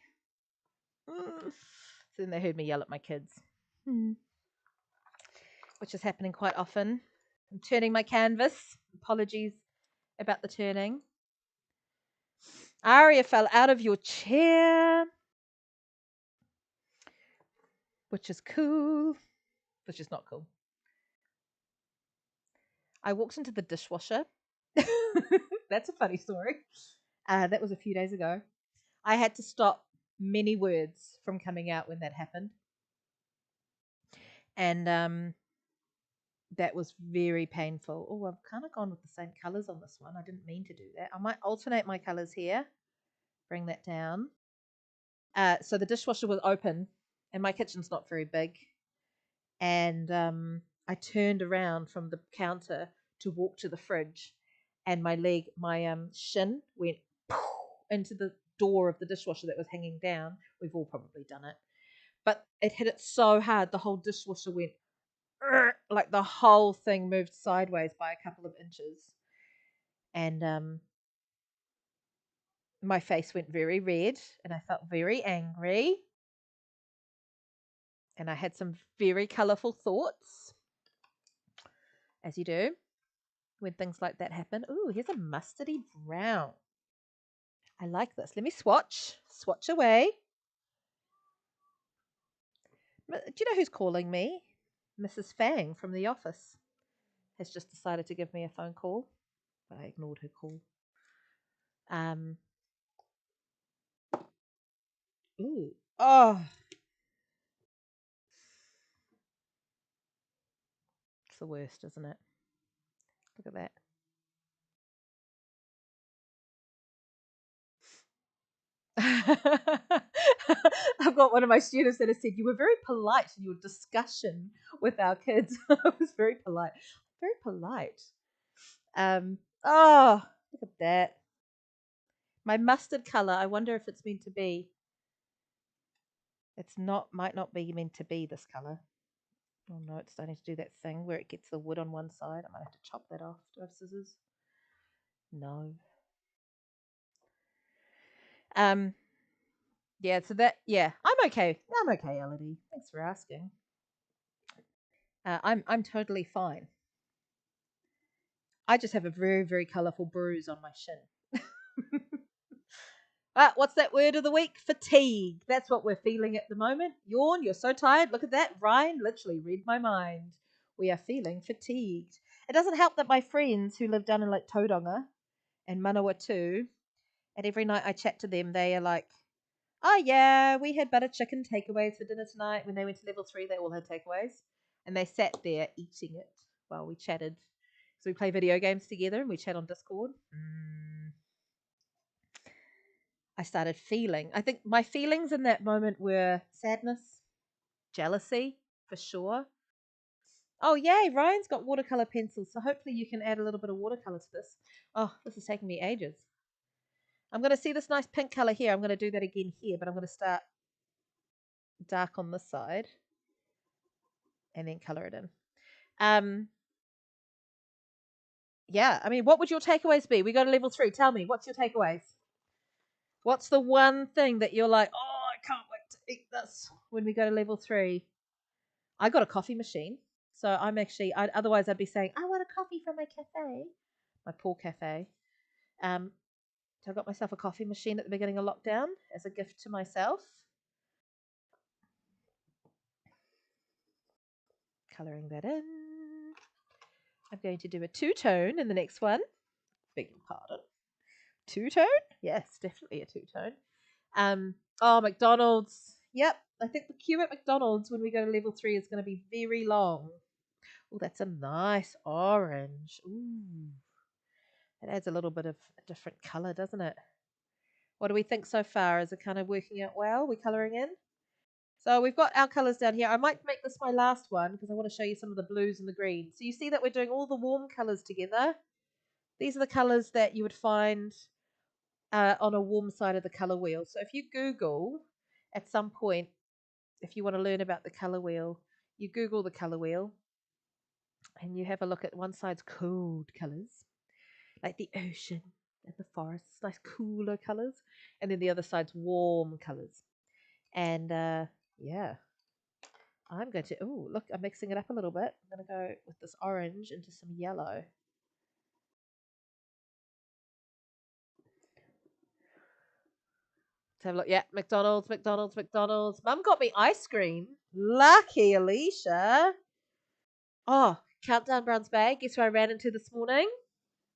So then they heard me yell at my kids, which is happening quite often. I'm turning my canvas. Apologies about the turning. Aria fell out of your chair, which is cool, which is not cool. I walked into the dishwasher. That's a funny story. That was a few days ago. I had to stop many words from coming out when that happened. And that was very painful. Oh, I've kind of gone with the same colours on this one. I didn't mean to do that. I might alternate my colours here. Bring that down. So the dishwasher was open, and my kitchen's not very big. And I turned around from the counter to walk to the fridge, and my shin went into the door of the dishwasher that was hanging down. We've all probably done it. But it hit it so hard, the whole dishwasher went, like the whole thing moved sideways by a couple of inches. And my face went very red, and I felt very angry. And I had some very colourful thoughts, as you do when things like that happen. Ooh, here's a mustardy brown. I like this. Let me swatch away. Do you know who's calling me? Mrs. Fang from the office has just decided to give me a phone call, but I ignored her call. Ooh. Oh. It's the worst, isn't it? Look at that. I've got one of my students that has said, you were very polite in your discussion with our kids. I was very polite. Very polite. Oh, look at that. My mustard colour, I wonder if it's meant to be. It's not, might not be meant to be this colour. Oh no, it's starting to do that thing where it gets the wood on one side. I might have to chop that off. Do I have scissors? No. Yeah, so that, yeah, I'm okay. I'm okay, Elodie. Thanks for asking. I'm totally fine. I just have a very, very colourful bruise on my shin. What's that word of the week? Fatigue. That's what we're feeling at the moment. Yawn, you're so tired. Look at that. Ryan literally read my mind. We are feeling fatigued. It doesn't help that my friends who live down in like Tauranga and Manawatu, and every night I chat to them, they are like, oh yeah, we had butter chicken takeaways for dinner tonight. When they went to level 3, they all had takeaways. And they sat there eating it while we chatted. So we play video games together and we chat on Discord. I started feeling. I think my feelings in that moment were sadness, jealousy, for sure. Oh, yay, Ryan's got watercolor pencils, so hopefully you can add a little bit of watercolor to this. Oh, this is taking me ages. I'm going to see this nice pink color here. I'm going to do that again here, but I'm going to start dark on this side. and then colour it in. Yeah, I mean, what would your takeaways be? We go to level 3. Tell me, what's your takeaways? What's the one thing that you're like, oh, I can't wait to eat this when we go to level 3? I got a coffee machine. So I'm actually, otherwise I'd be saying, I want a coffee from my cafe, my poor cafe. So I got myself a coffee machine at the beginning of lockdown as a gift to myself. Colouring that in. I'm going to do a two-tone in the next one. Beg your pardon. Two-tone? Yes, definitely a two-tone. Oh, McDonald's. Yep, I think the queue at McDonald's when we go to level 3 is going to be very long. Oh, that's a nice orange. Ooh. It adds a little bit of a different colour, doesn't it? What do we think so far? Is it kind of working out well? We're colouring in? So we've got our colours down here. I might make this my last one because I want to show you some of the blues and the greens. So you see that we're doing all the warm colours together. These are the colours that you would find on a warm side of the colour wheel. So if you Google at some point, if you want to learn about the colour wheel, you Google the colour wheel and you have a look at one side's cold colours, like the ocean and the forests, nice cooler colours, and then the other side's warm colours. And yeah, I'm going to, oh, look, I'm mixing it up a little bit. I'm going to go with this orange into some yellow. Let's have a look. Yeah, McDonald's, McDonald's, McDonald's. Mum got me ice cream. Lucky Alicia. Oh, Countdown Browns Bay. Guess who I ran into this morning?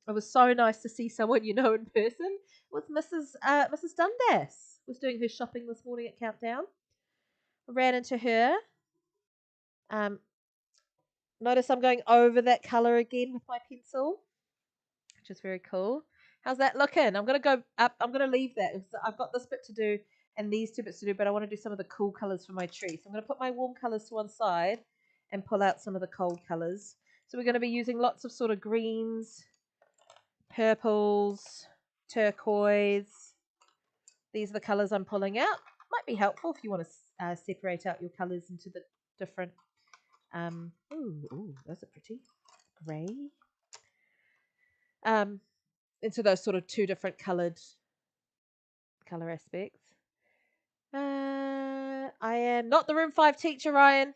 It was so nice to see someone you know in person. It was Mrs. Dundas. Was doing her shopping this morning at Countdown. I ran into her. Notice I'm going over that colour again with my pencil, which is very cool. How's that looking? I'm going to go up. I'm going to leave that. I've got this bit to do and these two bits to do, but I want to do some of the cool colours for my tree. So I'm going to put my warm colours to one side and pull out some of the cold colours. So we're going to be using lots of sort of greens, purples, turquoise. These are the colours I'm pulling out. Might be helpful if you want to separate out your colours into the different. Ooh, those are pretty. Grey. Into those sort of two different colour aspects. I am not the room 5 teacher, Ryan.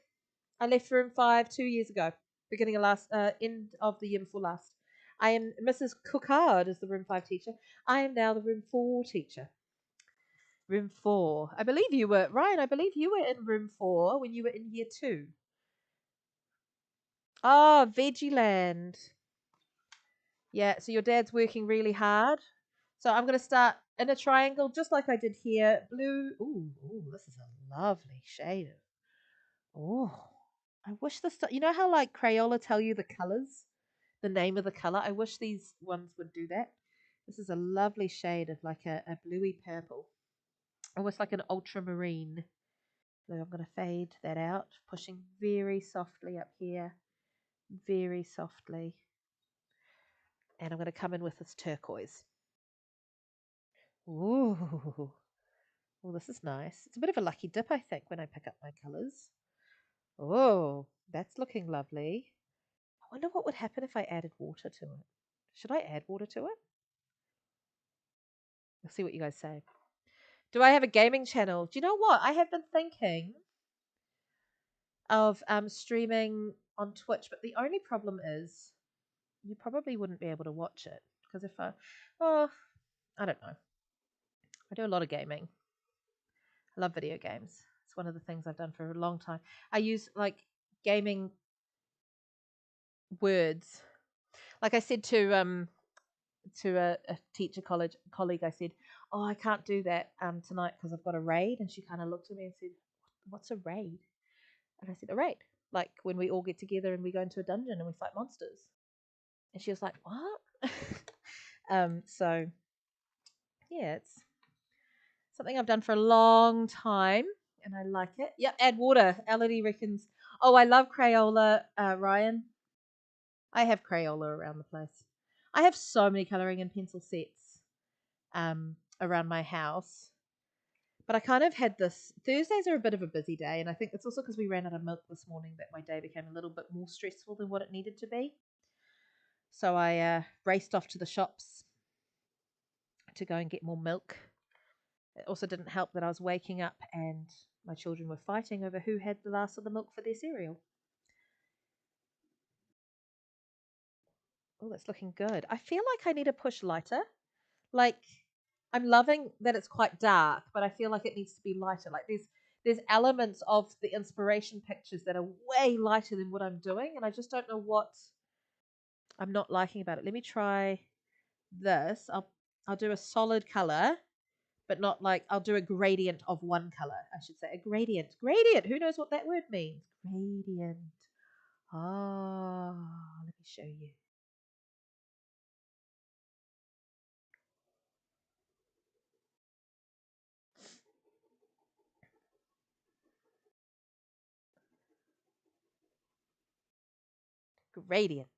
I left room 5 2 years ago, beginning of end of the year before last. I am Mrs. Cookard as the room 5 teacher. I am now the room 4 teacher. Room 4. I believe you were, Ryan, I believe you were in room 4 when you were in year 2. Oh, Veggieland. Yeah, so your dad's working really hard. So I'm going to start in a triangle, just like I did here. Blue. Ooh, this is a lovely shade of. Oh, I wish this. You know how like Crayola tell you the colors, the name of the color. I wish these ones would do that. This is a lovely shade of like a bluey purple, almost like an ultramarine. So I'm going to fade that out, pushing very softly up here, very softly, and I'm going to come in with this turquoise. Ooh. Well, this is nice. It's a bit of a lucky dip, I think, when I pick up my colours. Oh, that's looking lovely. I wonder what would happen if I added water to it. Should I add water to it? We'll see what you guys say. Do I have a gaming channel? Do you know what? I have been thinking of streaming on Twitch, but the only problem is you probably wouldn't be able to watch it. Because I don't know. I do a lot of gaming. I love video games. It's one of the things I've done for a long time. I use like gaming words. Like I said to a teacher colleague, I said, "Oh, I can't do that tonight because I've got a raid." And she kind of looked at me and said, "What's a raid?" And I said, "A raid, like when we all get together and we go into a dungeon and we fight monsters." And she was like, "What?" So yeah, it's something I've done for a long time, and I like it. Yep, add water. Elodie reckons. Oh, I love Crayola, Ryan. I have Crayola around the place. I have so many colouring and pencil sets around my house. But I kind of had this. Thursdays are a bit of a busy day, and I think it's also because we ran out of milk this morning that my day became a little bit more stressful than what it needed to be. So I raced off to the shops to go and get more milk. It also didn't help that I was waking up and my children were fighting over who had the last of the milk for their cereal. Oh, that's looking good. I feel like I need to push lighter. Like I'm loving that it's quite dark, but I feel like it needs to be lighter. Like there's elements of the inspiration pictures that are way lighter than what I'm doing, and I just don't know what I'm not liking about it. Let me try this. I'll do a solid color, but not like I'll do a gradient of one color. I should say a gradient. Gradient. Who knows what that word means? Gradient. Ah, let me show you. Gradient.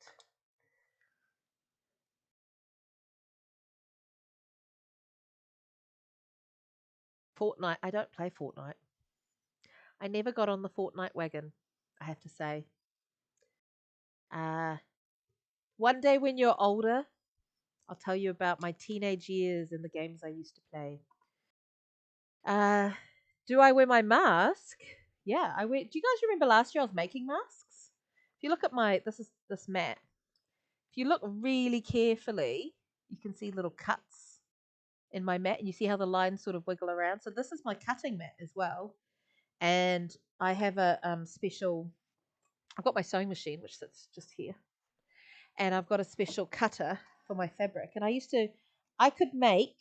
Fortnite. I don't play Fortnite. I never got on the Fortnite wagon, I have to say. Uh, One day when you're older, I'll tell you about my teenage years and the games I used to play. Uh, do I wear my mask? Yeah, I wear. Do you guys remember last year I was making masks? If you look at this mat. If you look really carefully, you can see little cuts in my mat, and you see how the lines sort of wiggle around. So this is my cutting mat as well, and I have a special. I've got my sewing machine which sits just here, and I've got a special cutter for my fabric. And I could make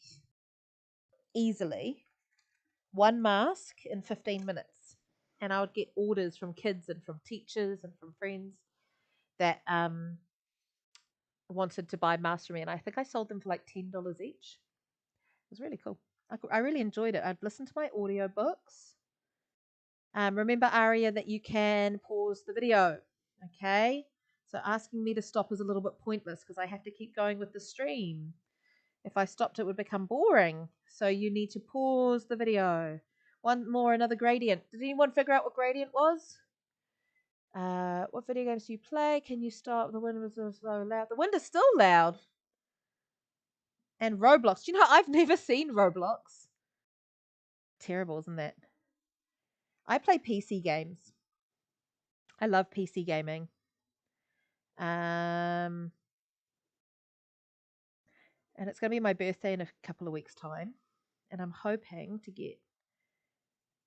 easily one mask in 15 minutes, and I would get orders from kids and from teachers and from friends that wanted to buy masks from me, and I think I sold them for like $10 each. It was really cool. I really enjoyed it. I'd listened to my audiobooks. Remember, Aria, that you can pause the video. Okay? So asking me to stop is a little bit pointless because I have to keep going with the stream. If I stopped, it would become boring. So you need to pause the video. One more, another gradient. Did anyone figure out what gradient was? What video games do you play? Can you start? The wind was so loud. The wind is still loud. And Roblox. Do you know, I've never seen Roblox. Terrible, isn't that? I play PC games. I love PC gaming. And it's going to be my birthday in a couple of weeks' time. And I'm hoping to get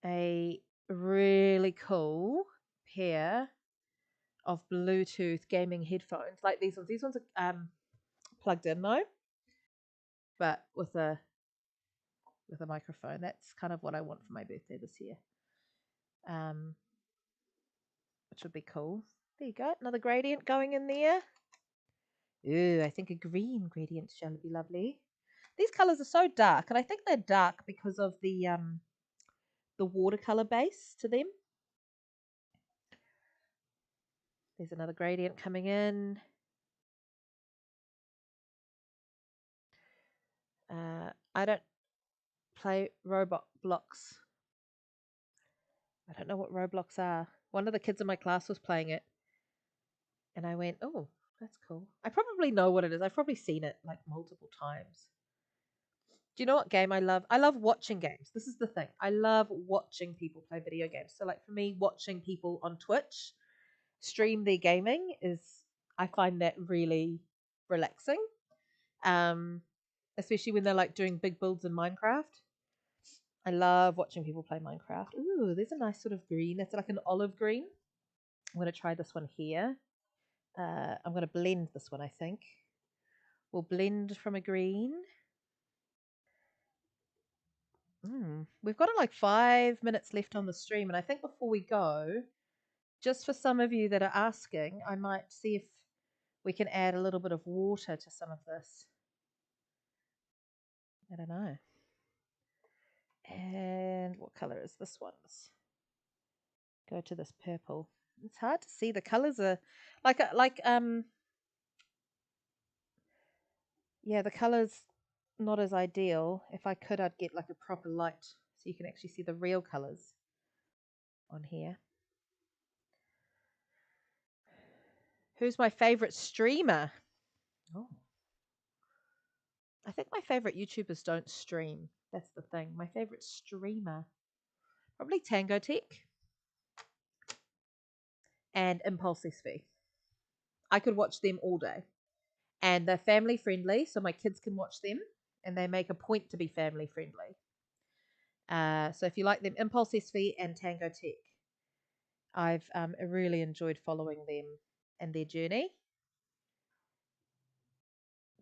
a really cool pair of Bluetooth gaming headphones like these ones. These ones are plugged in though, but with a microphone. That's kind of what I want for my birthday this year. Um, which would be cool. There you go. Another gradient going in there. Ooh, I think a green gradient shall be lovely. These colours are so dark, and I think they're dark because of the watercolor base to them. There's another gradient coming in. I don't play Roblox. I don't know what Roblox are. One of the kids in my class was playing it, and I went, "Oh, that's cool." I probably know what it is. I've probably seen it like multiple times. Do you know what game I love? I love watching games. This is the thing. I love watching people play video games. So, like for me, watching people on Twitch stream their gaming is, I find that really relaxing. Um, Especially when they're like doing big builds in Minecraft. I love watching people play Minecraft. Ooh, there's a nice sort of green. It's like an olive green. I'm going to try this one here. I'm going to blend this one, I think. We'll blend from a green. We've got like 5 minutes left on the stream, and I think before we go, just for some of you that are asking, I might see if we can add a little bit of water to some of this. I don't know. And what color is this one? Go to this purple. It's hard to see. The colors are yeah, the colors not as ideal. If I could, I'd get like a proper light So you can actually see the real colours on here. Who's my favourite streamer? Oh. I think my favourite YouTubers don't stream. That's the thing. My favourite streamer, probably Tango Tech and Impulse SV. I could watch them all day. And they're family friendly, so my kids can watch them, and they make a point to be family friendly. So if you like them, Impulse SV and Tango Tech. I've really enjoyed following them and their journey.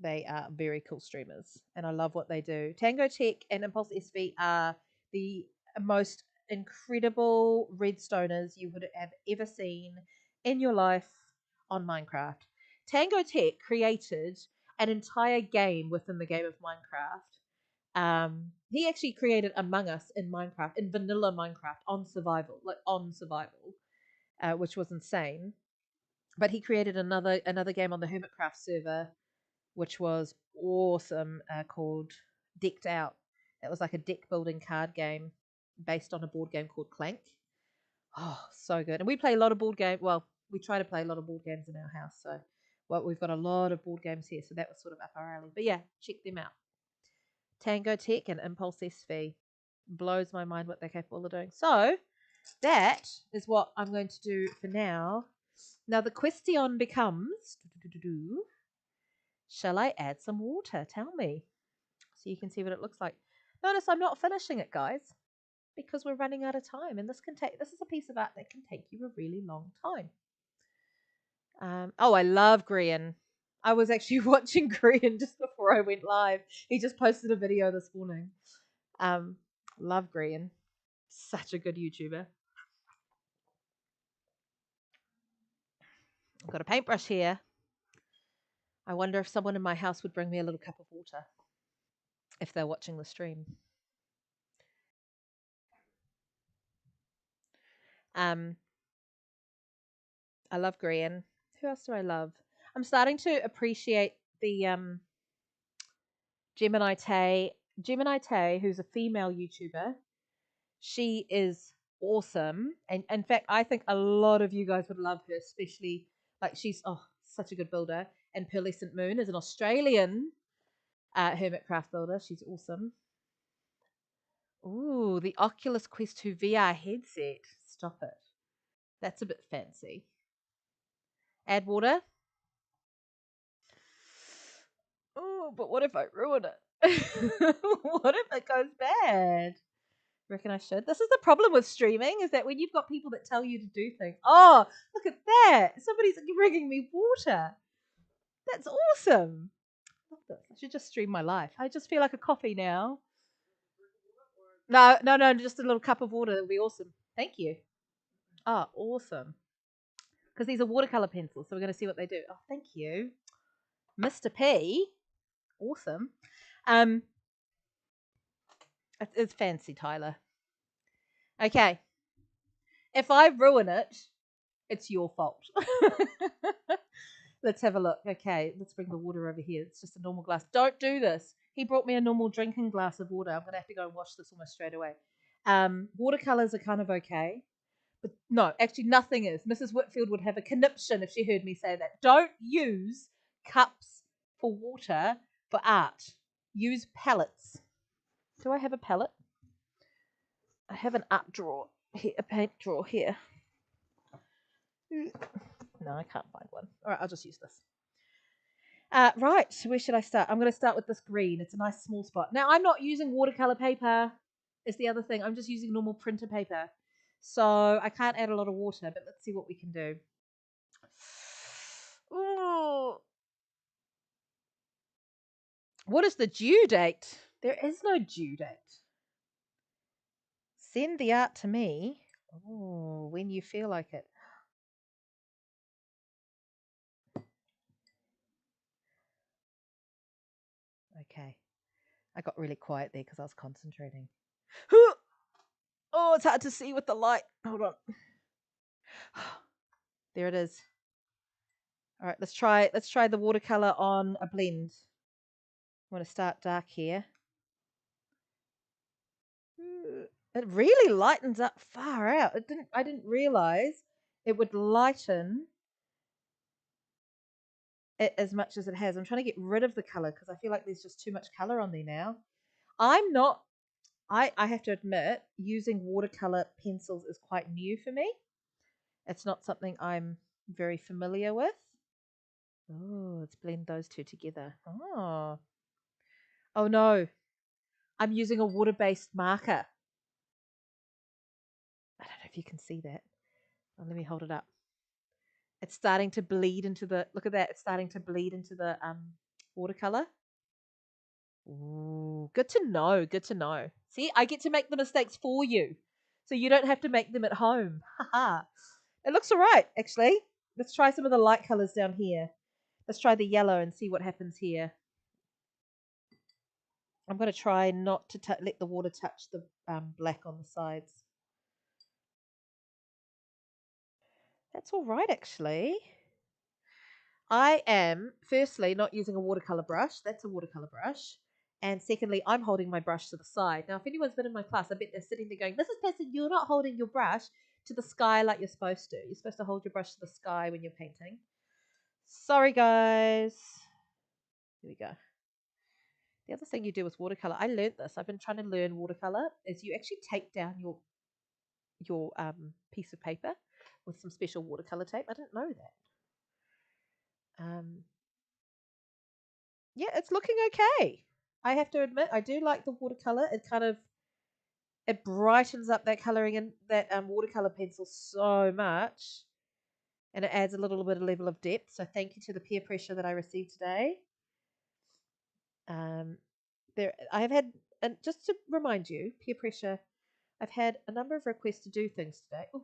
They are very cool streamers, and I love what they do. Tango Tech and Impulse SV are the most incredible redstoners you would have ever seen in your life on Minecraft. Tango Tech created an entire game within the game of Minecraft. He actually created Among Us in Minecraft, in vanilla Minecraft, on survival, which was insane. But he created another game on the Hermitcraft server, which was awesome, called Decked Out. It was like a deck building card game based on a board game called Clank. Oh, so good. And we play a lot of board games. Well, we try to play a lot of board games in our house. So we've got a lot of board games here. So that was sort of up our alley. But yeah, check them out. Tango Tech and Impulse SV. Blows my mind what they're capable of doing. So that is what I'm going to do for now. Now the question becomes, shall I add some water? Tell me. So you can see what it looks like. Notice I'm not finishing it, guys, because we're running out of time. And this is a piece of art that can take you a really long time. I love Grian. I was actually watching Grian just before I went live. He just posted a video this morning. Love Grian. Such a good YouTuber. I've got a paintbrush here. I wonder if someone in my house would bring me a little cup of water if they're watching the stream. I love Grian. Who else do I love? I'm starting to appreciate the Gemini Tay. Gemini Tay, who's a female YouTuber. She is awesome. And in fact, I think a lot of you guys would love her, especially like she's such a good builder. And Pearly St. Moon is an Australian Hermitcraft builder. She's awesome. Ooh, the Oculus Quest 2 VR headset. Stop it. That's a bit fancy. Add water. Oh, but what if I ruin it? What if it goes bad? Reckon I should. This is the problem with streaming, is that when you've got people that tell you to do things. Oh, look at that. Somebody's bringing me water. That's awesome. Love this. I should just stream my life. I just feel like a coffee now. No, just a little cup of water. That would be awesome. Thank you. Oh, awesome. Because these are watercolor pencils, so we're going to see what they do. Oh, thank you. Mr. P. Awesome. It's fancy, Tyler. Okay. If I ruin it, it's your fault. Let's have a look. Okay, let's bring the water over here. It's just a normal glass. Don't do this. He brought me a normal drinking glass of water. I'm going to have to go and wash this almost straight away. Watercolors are kind of okay. But no, actually nothing is. Mrs. Whitfield would have a conniption if she heard me say that. Don't use cups for water for art. Use palettes. Do I have a palette? I have an art drawer here, a paint drawer here. No, I can't find one. All right, I'll just use this. Right, where should I start? I'm going to start with this green. It's a nice small spot. Now, I'm not using watercolor paper. Is the other thing. I'm just using normal printer paper. So I can't add a lot of water, but let's see what we can do. Ooh. What is the due date? There is no due date. Send the art to me. Oh, when you feel like it. Okay. I got really quiet there because I was concentrating. Oh, it's hard to see with the light. Hold on. There it is. All right, let's try the watercolor on a blend. I'm going to start dark here. It really lightens up far out. I didn't realize it would lighten it as much as it has. I'm trying to get rid of the color because I feel like there's just too much color on there now. I'm not I have to admit, using watercolor pencils is quite new for me. It's not something I'm very familiar with. Oh, let's blend those two together. Oh. Oh no. I'm using a water-based marker. I don't know if you can see that. Oh, let me hold it up. It's starting to bleed into the look at that. It's starting to bleed into the watercolor. Ooh, good to know. Good to know. See, I get to make the mistakes for you. So you don't have to make them at home. Haha. It looks all right, actually. Let's try some of the light colors down here. Let's try the yellow and see what happens here. I'm going to try not to let the water touch the black on the sides. That's all right, actually. I am, firstly, not using a watercolor brush. That's a watercolor brush. And secondly, I'm holding my brush to the side. Now, if anyone's been in my class, I bet they're sitting there going, Mrs. Pearson, you're not holding your brush to the sky like you're supposed to. You're supposed to hold your brush to the sky when you're painting. Sorry, guys. Here we go. The other thing you do with watercolor, I learned this. I've been trying to learn watercolor. Is you actually tape down your piece of paper with some special watercolor tape. I didn't know that. Yeah, it's looking okay. I have to admit, I do like the watercolor. It brightens up that coloring in that watercolor pencil so much, and it adds a little bit of level of depth. So thank you to the peer pressure that I received today. I have had, and just to remind you, peer pressure. I've had a number of requests to do things today. Ooh,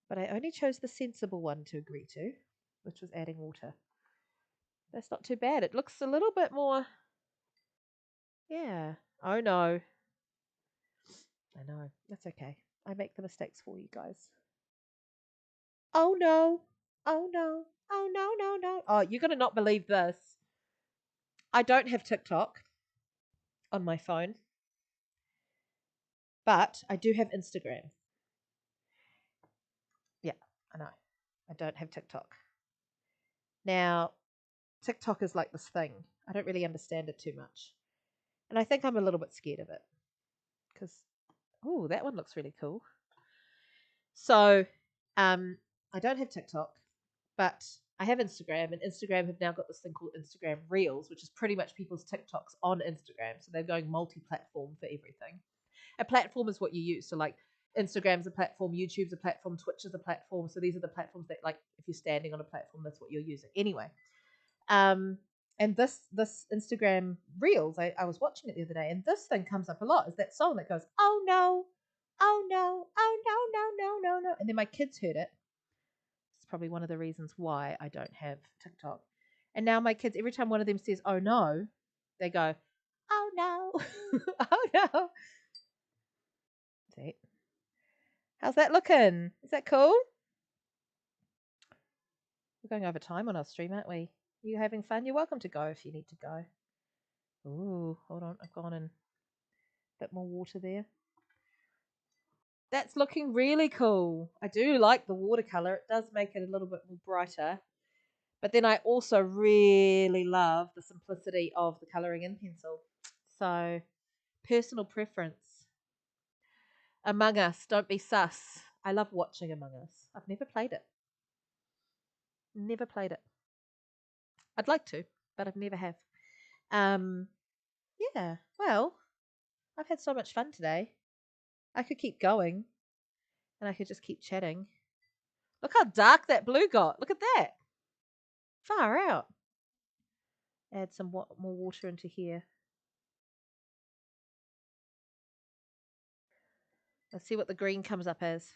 but I only chose the sensible one to agree to, which was adding water. That's not too bad. It looks a little bit more. Yeah. Oh no. I know. That's okay. I make the mistakes for you guys. Oh no. Oh no. Oh no, no, no. Oh, you're going to not believe this. I don't have TikTok on my phone, but I do have Instagram. Yeah, I know. I don't have TikTok. Now, TikTok is like this thing. I don't really understand it too much. And I think I'm a little bit scared of it because, oh, that one looks really cool. So, I don't have TikTok, but I have Instagram, and Instagram have now got this thing called Instagram Reels, which is pretty much people's TikToks on Instagram. So they're going multi-platform for everything. A platform is what you use. So like Instagram's a platform, YouTube's a platform, Twitch is a platform. So these are the platforms that, like, if you're standing on a platform, that's what you're using. Anyway, and this Instagram Reels, I was watching it the other day, and this thing comes up a lot. Is that song that goes, "Oh no, oh no, oh no, no, no, no, no," and then my kids heard it. It's probably one of the reasons why I don't have TikTok. And now my kids, every time one of them says, "Oh no," they go, "Oh no, oh no." See, how's that looking? Is that cool? We're going over time on our stream, aren't we? Are you having fun? You're welcome to go if you need to go. Ooh, hold on. I've gone in a bit more water there. That's looking really cool. I do like the watercolor. It does make it a little bit more brighter. But then I also really love the simplicity of the colouring in pencil. So, personal preference. Among Us, don't be sus. I love watching Among Us. I've never played it. Never played it. I'd like to, but I've never have. Um, yeah, well, I've had so much fun today. I could keep going and I could just keep chatting. Look how dark that blue got. Look at that. Far out. Add some more water into here. Let's see what the green comes up as.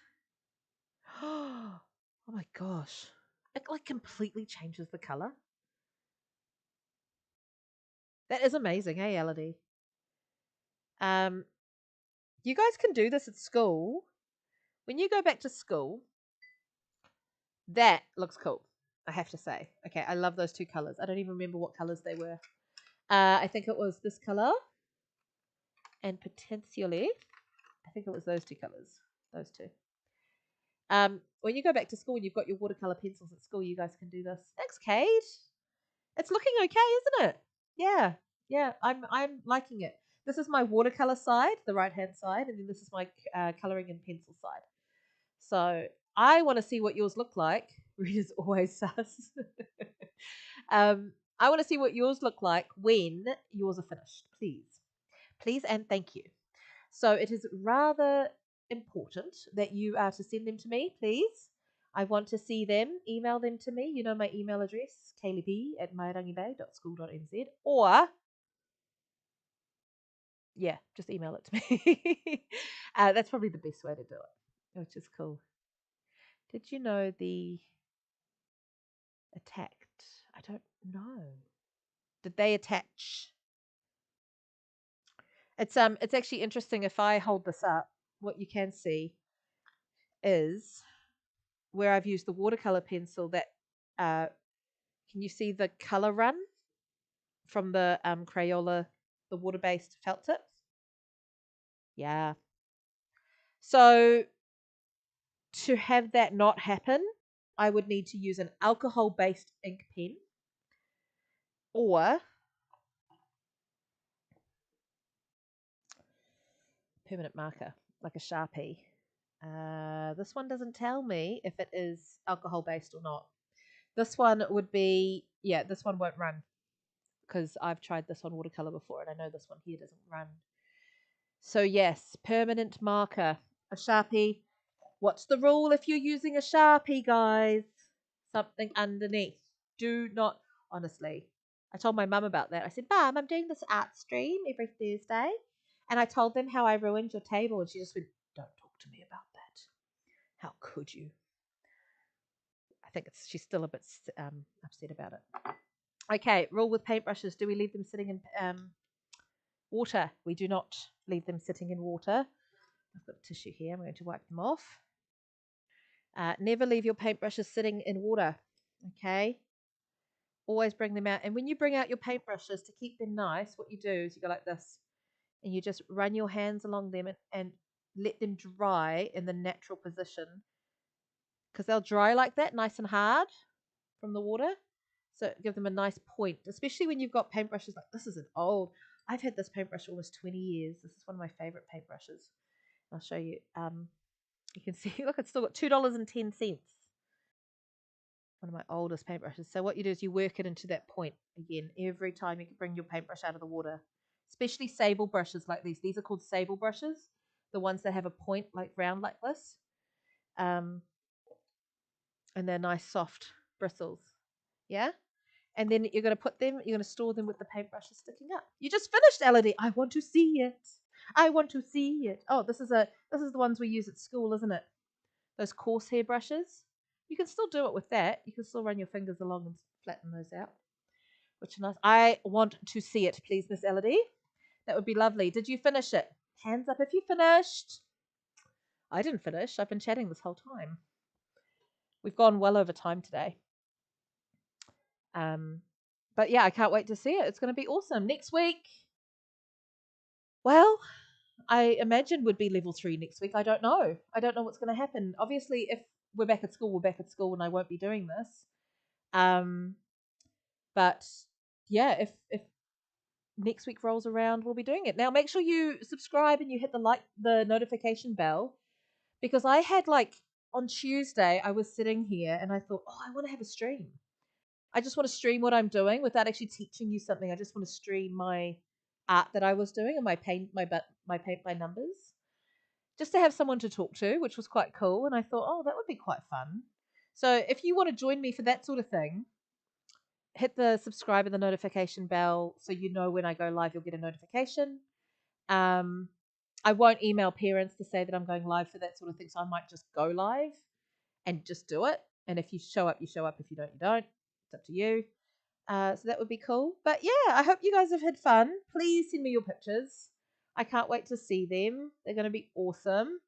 Oh my gosh. It like completely changes the colour. That is amazing, hey Elodie? You guys can do this at school. When you go back to school, that looks cool, I have to say. Okay, I love those two colours. I don't even remember what colours they were. I think it was this colour and potentially, I think it was those two colours. Those two. When you go back to school and you've got your watercolor pencils at school, you guys can do this. Thanks, Kate. It's looking okay, isn't it? Yeah, yeah. I'm liking it. This is my watercolor side, the right hand side, and then this is my coloring in pencil side. So I want to see what yours look like. Rita's always sus. I want to see what yours look like when yours are finished, please. Please and thank you. So it is rather important that you are to send them to me, please. I want to see them. Email them to me. You know my email address, kayleeb@mairangibay.school.nz, or yeah, just email it to me. That's probably the best way to do it, which is cool. Did you know the attacked? I don't know. Did they attach? It's actually interesting. If I hold this up, what you can see is where I've used the watercolor pencil. That can you see the color run from the Crayola, the water-based felt tip? Yeah. So to have that not happen, I would need to use an alcohol-based ink pen or permanent marker, like a Sharpie. This one doesn't tell me if it is alcohol based or not. This one would be, yeah, this one won't run because I've tried this on watercolor before and I know this one here doesn't run. So, yes, permanent marker, a Sharpie. What's the rule if you're using a Sharpie, guys? Something underneath. Do not, honestly. I told my mum about that. I said, Mum, I'm doing this art stream every Thursday. And I told them how I ruined your table. And she just went, Don't talk to me about that. How could you? I think she's still a bit upset about it. Okay, rule with paintbrushes. Do we leave them sitting in water? We do not leave them sitting in water. I've got a tissue here. I'm going to wipe them off. Never leave your paintbrushes sitting in water. Okay? Always bring them out. And when you bring out your paintbrushes to keep them nice, what you do is you go like this and you just run your hands along them and let them dry in the natural position because they'll dry like that, nice and hard from the water. So give them a nice point, especially when you've got paintbrushes like this is an old. I've had this paintbrush almost 20 years. This is one of my favorite paintbrushes. I'll show you. You can see, look, it's still got $2.10. One of my oldest paintbrushes. So what you do is you work it into that point again every time you bring your paintbrush out of the water. Especially sable brushes like these. These are called sable brushes, the ones that have a point like round like this, and they're nice soft bristles. Yeah, and then you're going to put them. You're going to store them with the paintbrushes sticking up. You just finished, Elodie. I want to see it. I want to see it. Oh, this is the ones we use at school, isn't it? Those coarse hair brushes. You can still do it with that. You can still run your fingers along and flatten those out, which is nice. I want to see it, please, Miss Elodie. That would be lovely. Did you finish it? Hands up if you finished. I didn't finish. I've been chatting this whole time. We've gone well over time today. But yeah, I can't wait to see it. It's going to be awesome. Next week, well, I imagine would be level 3 next week. I don't know. I don't know what's going to happen. Obviously, if we're back at school, we're back at school and I won't be doing this. But yeah, if next week rolls around, we'll be doing it. Now, make sure you subscribe and you hit the notification bell, because I had on Tuesday, I was sitting here and I thought, oh, I want to have a stream. I just want to stream what I'm doing without actually teaching you something. I just want to stream my art that I was doing and my paint by numbers, just to have someone to talk to, which was quite cool. And I thought, oh, that would be quite fun. So if you want to join me for that sort of thing, hit the subscribe and the notification bell so you know when I go live, you'll get a notification. I won't email parents to say that I'm going live for that sort of thing, so I might just go live and just do it. And if you show up, you show up. If you don't, you don't. It's up to you. So that would be cool. But yeah, I hope you guys have had fun. Please send me your pictures. I can't wait to see them. They're going to be awesome.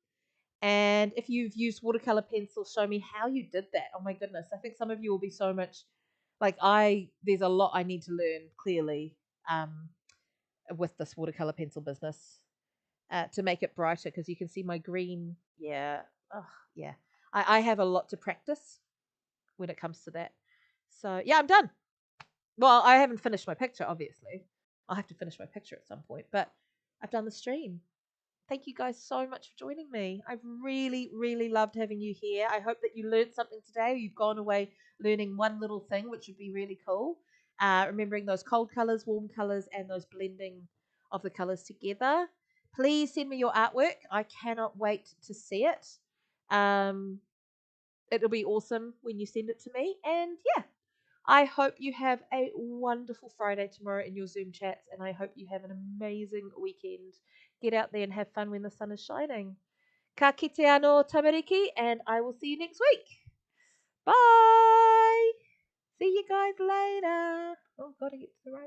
And if you've used watercolor pencils, show me how you did that. Oh my goodness. I think some of you will be so much there's a lot I need to learn clearly with this watercolor pencil business. to make it brighter because you can see my green. Yeah. Oh, yeah. I have a lot to practice when it comes to that. So, yeah, I'm done. Well, I haven't finished my picture, obviously. I'll have to finish my picture at some point, but I've done the stream. Thank you guys so much for joining me. I've really, really loved having you here. I hope that you learned something today. You've gone away learning one little thing, which would be really cool. Remembering those cold colors, warm colors, and those blending of the colors together. Please send me your artwork. I cannot wait to see it. Um, it'll be awesome when you send it to me. And yeah, I hope you have a wonderful Friday tomorrow in your Zoom chats, and I hope you have an amazing weekend. Get out there and have fun when the sun is shining. Ka kite anō tamariki, and I will see you next week. Bye! See you guys later. Oh, gotta get to the right.